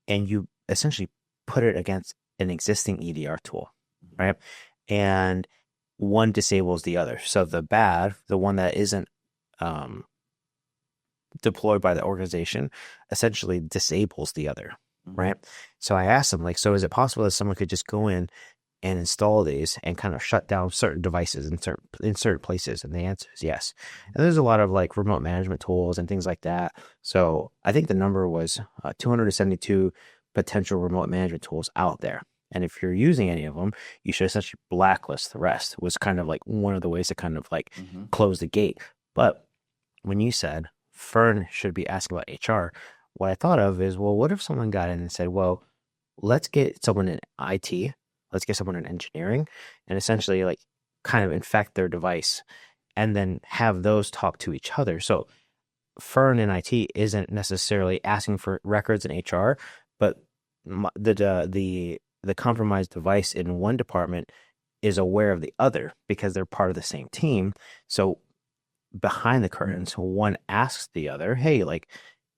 and you essentially put it against an existing EDR tool, right? And one disables the other. So the one that isn't deployed by the organization, essentially disables the other, right? So I asked him, so is it possible that someone could just go in and install these and kind of shut down certain devices in certain places? And the answer is yes. And there's a lot of remote management tools and things like that. So I think the number was 272 potential remote management tools out there. And if you're using any of them, you should essentially blacklist the rest. Was kind of one of the ways to kind of close the gate. But when you said Fern should be asking about HR, what I thought of is, well, what if someone got in and said, well, let's get someone in IT, let's get someone in engineering, and essentially kind of infect their device and then have those talk to each other. So Fern in IT isn't necessarily asking for records in HR, but the compromised device in one department is aware of the other because they're part of the same team. So behind the curtains, one asks the other, hey,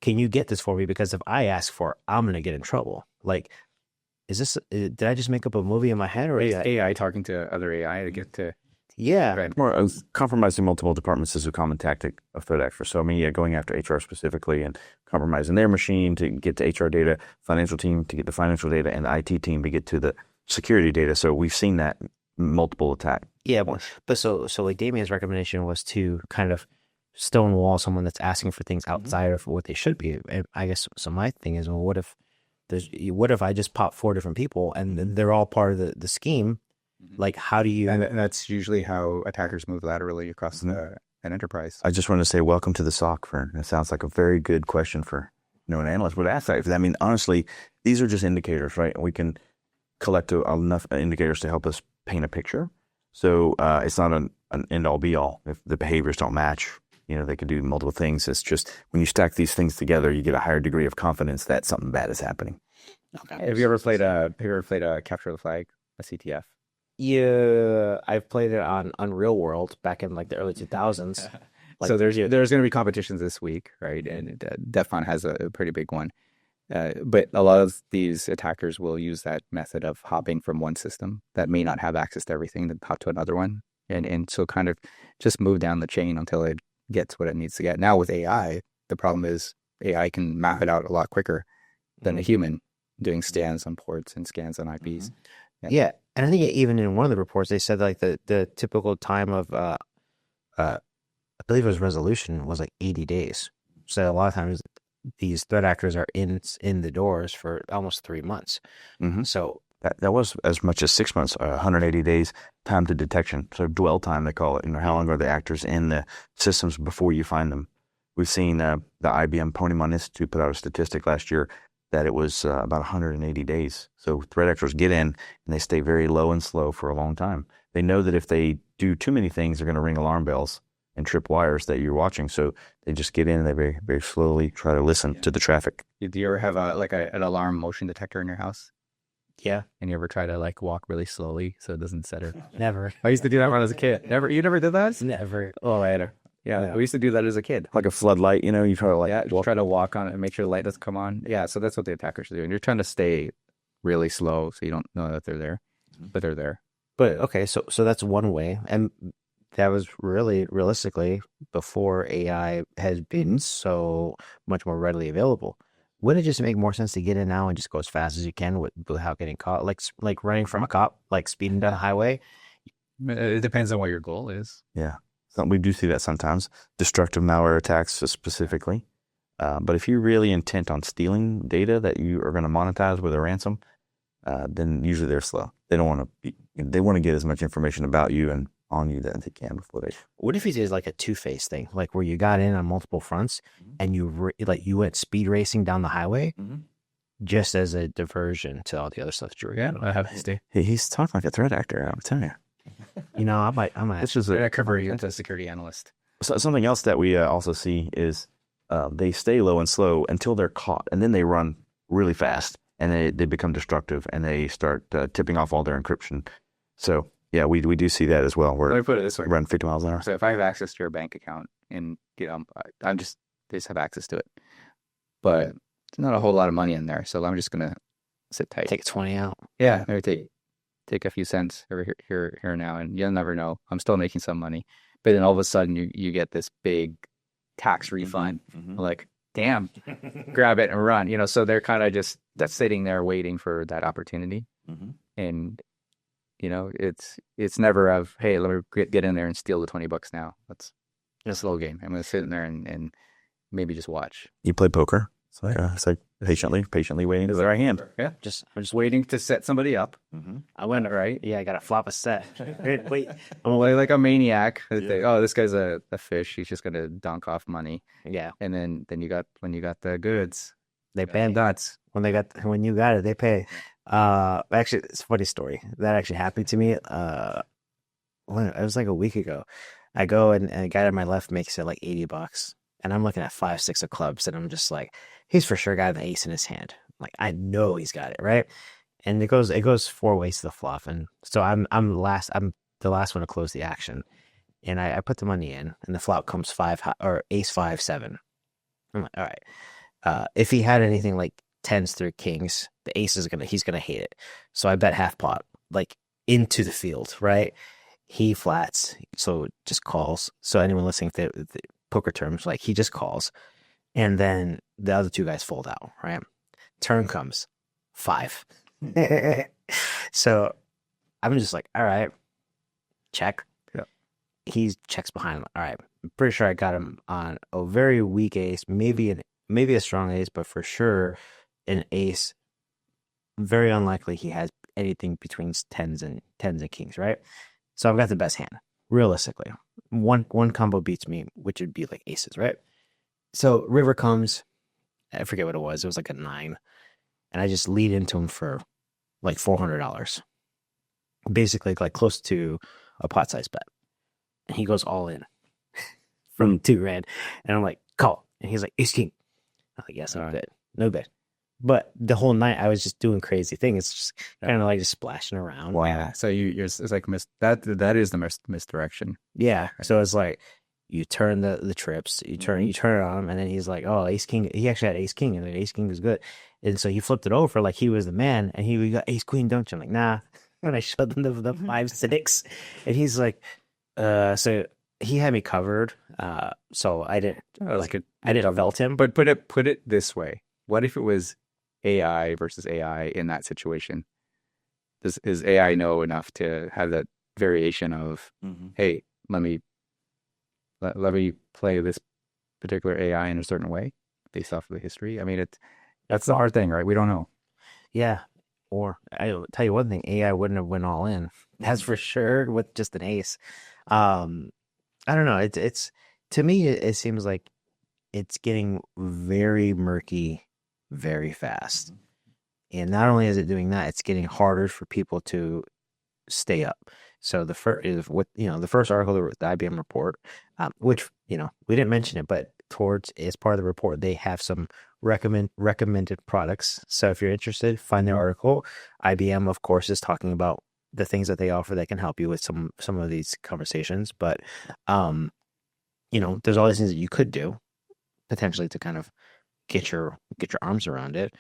can you get this for me? Because if I ask for it, I'm going to get in trouble. Did I just make up a movie in my head, or is AI talking to other AI to get to? Yeah. Right. More compromising multiple departments is a common tactic of threat actors. So, going after HR specifically and compromising their machine to get to HR data, financial team to get the financial data, and the IT team to get to the security data. So we've seen that multiple attack. Yeah, but so Damian's recommendation was to kind of stonewall someone that's asking for things outside of what they should be. And I guess so. My thing is, well, what if I just pop 4 different people and then they're all part of the scheme? How do you? And that's usually how attackers move laterally across an enterprise. I just want to say, welcome to the SOC, Fern. That sounds like a very good question for an analyst would ask that. I mean, honestly, these are just indicators, right? We can collect enough indicators to help us paint a picture. So it's not an end all be all. If the behaviors don't match, they could do multiple things. It's just when you stack these things together, you get a higher degree of confidence that something bad is happening. Okay. Have you ever played a capture the flag, a CTF? Yeah, I've played it on Unreal World back in like the early 2000s. So there's going to be competitions this week, right? And DEF CON has a pretty big one. But a lot of these attackers will use that method of hopping from one system that may not have access to everything to hop to another one. And so kind of just move down the chain until it gets what it needs to get. Now with AI, the problem is AI can map it out a lot quicker than a human doing scans on ports and scans on IPs. Yeah. And I think even in one of the reports, they said like the typical time of, I believe it was resolution was like 80 days. So a lot of times these threat actors are in the doors for almost 3 months. So that was as much as 6 months, 180 days time to detection. So dwell time, they call it. How long are the actors in the systems before you find them? We've seen the IBM Ponemon Institute put out a statistic last year that it was about 180 days. So threat actors get in and they stay very low and slow for a long time. They know that if they do too many things, they're going to ring alarm bells and trip wires that you're watching. So they just get in and they very, very slowly try to listen to the traffic. Do you ever have an alarm motion detector in your house? Yeah. And you ever try to like walk really slowly so it doesn't set her? Never. I used to do that when I was a kid. Never? You never did that? Never. Oh, later. Yeah, we used to do that as a kid. Like a floodlight, you try to try to walk on it and make sure the light doesn't come on. Yeah, so that's what the attackers are doing. You're trying to stay really slow so you don't know that they're there, but they're there. But okay, so that's one way, and that was really realistically before AI has been so much more readily available. Wouldn't it just make more sense to get in now and just go as fast as you can without getting caught, like running from a cop, like speeding down the highway? It depends on what your goal is. Yeah. We do see that sometimes, destructive malware attacks specifically. But if you're really intent on stealing data that you are going to monetize with a ransom, then usually they're slow. They don't want to. They want to get as much information about you and on you that they can before they. What if he did like a two-phase thing, like where you got in on multiple fronts and you went speed racing down the highway, just as a diversion to all the other stuff that you were doing? I have to stay. He's talking like a threat actor. I'm telling you. I might. This is a cover you as a security analyst. So something else that we also see is they stay low and slow until they're caught, and then they run really fast, and they become destructive, and they start tipping off all their encryption. So yeah, we do see that as well. Let me put it this way: run 50 miles an hour. So if I have access to your bank account, and they just have access to it, but there's not a whole lot of money in there, so I'm just gonna sit tight. Take 20 out. Yeah, maybe take a few cents over here now, and you'll never know. I'm still making some money, but then all of a sudden you get this big tax refund. Like, damn, grab it and run. So they're kind of just sitting there waiting for that opportunity, and it's never of, hey, let me get in there and steal the $20 now. That's a slow game. I'm gonna sit in there and maybe just watch. You play poker. It's like patiently waiting to the right hand. Yeah, I'm just waiting to set somebody up. I win, right? Yeah, I got to flop a set. Wait, I'm like a maniac. Oh, this guy's a fish. He's just gonna dunk off money. Yeah, and then when you got the goods, they pay nuts. When you got it, they pay. Actually, it's a funny story that actually happened to me. It was like a week ago. I go and a guy to my left makes it like $80. And I'm looking at 5, 6 of clubs, and I'm just like, he's for sure got an ace in his hand. Like, I know he's got it, right? And it goes 4 ways to the flop, and so I'm the last one to close the action, and I put the money in, and the flop comes ace 5, 7. I'm like, all right. If he had anything like tens through kings, the ace he's gonna hate it. So I bet half pot, like into the field, right? He flats, so it just calls. So anyone listening to the poker terms, like he just calls, and then the other 2 guys fold out, right? Turn comes 5. So I'm just like, all right, check. Yeah. He checks behind him. All right, I'm pretty sure I got him on a very weak ace, maybe a strong ace, but for sure an ace. Very unlikely he has anything between tens and kings, right? So I've got the best hand, realistically. One combo beats me, which would be like aces, right? So river comes, I forget what it was. It was like a 9, and I just lead into him for like $400. basically like close to a pot size bet. And he goes all in from $2,000. And I'm like, call. And he's like, ace king. I'm like, yes, no bet. No bet. But the whole night I was just doing crazy things. It's just kind of like just splashing around. Wow. Yeah. So it's like that is the misdirection. Yeah. So it's like you turn the trips, you turn it on, and then he's like, oh, ace king. He actually had ace king, and then ace king was good. And so he flipped it over like he was the man, and we got ace queen, don't you? I'm like, nah. And I showed them the 5-6, and he's like, so he had me covered. So I didn't I didn't felt him. But put it this way: what if it was AI versus AI in that situation? Is AI know enough to have that variation of, hey, let me play this particular AI in a certain way based off of the history? I mean, that's the hard thing, right? We don't know. Yeah. Or I'll tell you one thing, AI wouldn't have went all in. That's for sure with just an ace. I don't know. It's to me, it seems like it's getting very murky very fast. And not only is it doing that, it's getting harder for people to stay up. So the first is the first article, the IBM report, which we didn't mention it, but as part of the report, they have some recommended products. So if you're interested, find their article. IBM, of course, is talking about the things that they offer that can help you with some of these conversations. But there's all these things that you could do potentially to kind of get your arms around it.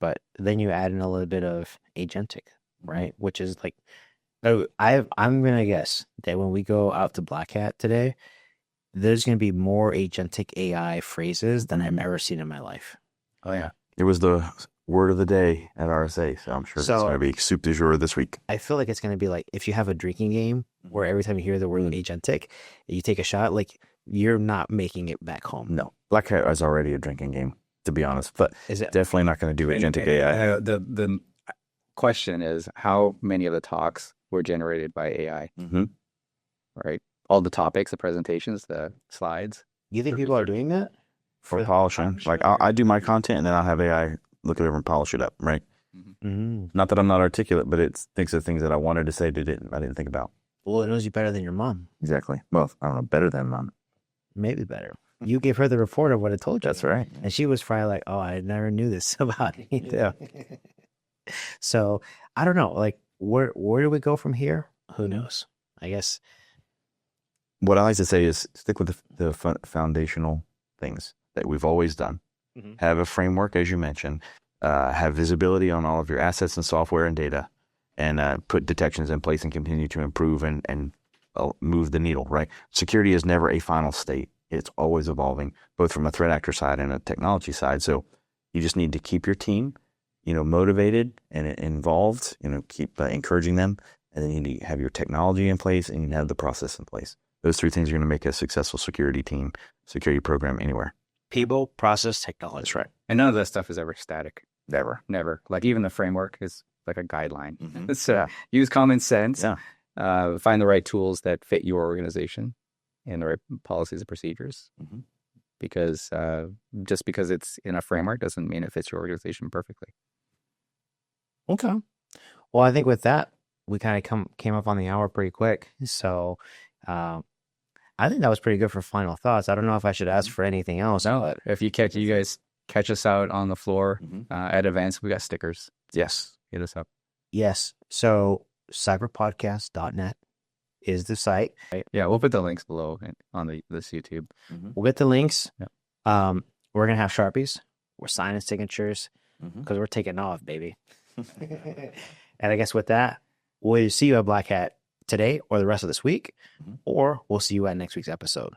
But then you add in a little bit of agentic, right? Which is like, I'm gonna guess that when we go out to Black Hat today, there's gonna be more agentic AI phrases than I've ever seen in my life. Oh yeah, it was the word of the day at RSA, so I'm sure it's gonna be soup du jour this week. I feel like it's gonna be like if you have a drinking game where every time you hear the word agentic, you take a shot, like you're not making it back home. No, Black Hat is already a drinking game, to be honest, but is it definitely not going to do agentic AI. The question is, how many of the talks were generated by AI? Right, all the topics, the presentations, the slides. You think people are doing that for polishing? Like I do my content, and then I'll have AI look it over and polish it up. Right. Not that I'm not articulate, but it thinks of things that I wanted to say I didn't think about. Well, it knows you better than your mom. Exactly. Well, I don't know, better than mom. Maybe better. You gave her the report of what it told you. That's right. And she was probably like, oh, I never knew this about me. Yeah. So I don't know. Like, where do we go from here? Who knows? I guess. What I like to say is stick with the foundational things that we've always done. Have a framework, as you mentioned. Have visibility on all of your assets and software and data. And put detections in place and continue to improve and move the needle, right? Security is never a final state. It's always evolving, both from a threat actor side and a technology side. So you just need to keep your team, motivated and involved, keep encouraging them. And then you need to have your technology in place and you need to have the process in place. Those three things are going to make a successful security team, security program anywhere. People, process, technology. That's right. And none of that stuff is ever static. Never. Like even the framework is like a guideline. So use common sense. Yeah. Find the right tools that fit your organization and the right policies and procedures. Because just because it's in a framework doesn't mean it fits your organization perfectly. Okay. Well, I think with that, we kind of came up on the hour pretty quick. So I think that was pretty good for final thoughts. I don't know if I should ask for anything else. No, but if you guys catch us out on the floor at events, we got stickers. Yes. Hit us up. Yes. So cyberpodcast.net is the site. Yeah, we'll put the links below on this YouTube. We'll get the links. Yep. We're going to have Sharpies. We're signing signatures because we're taking off, baby. And I guess with that, we'll see you at Black Hat today or the rest of this week, or we'll see you at next week's episode.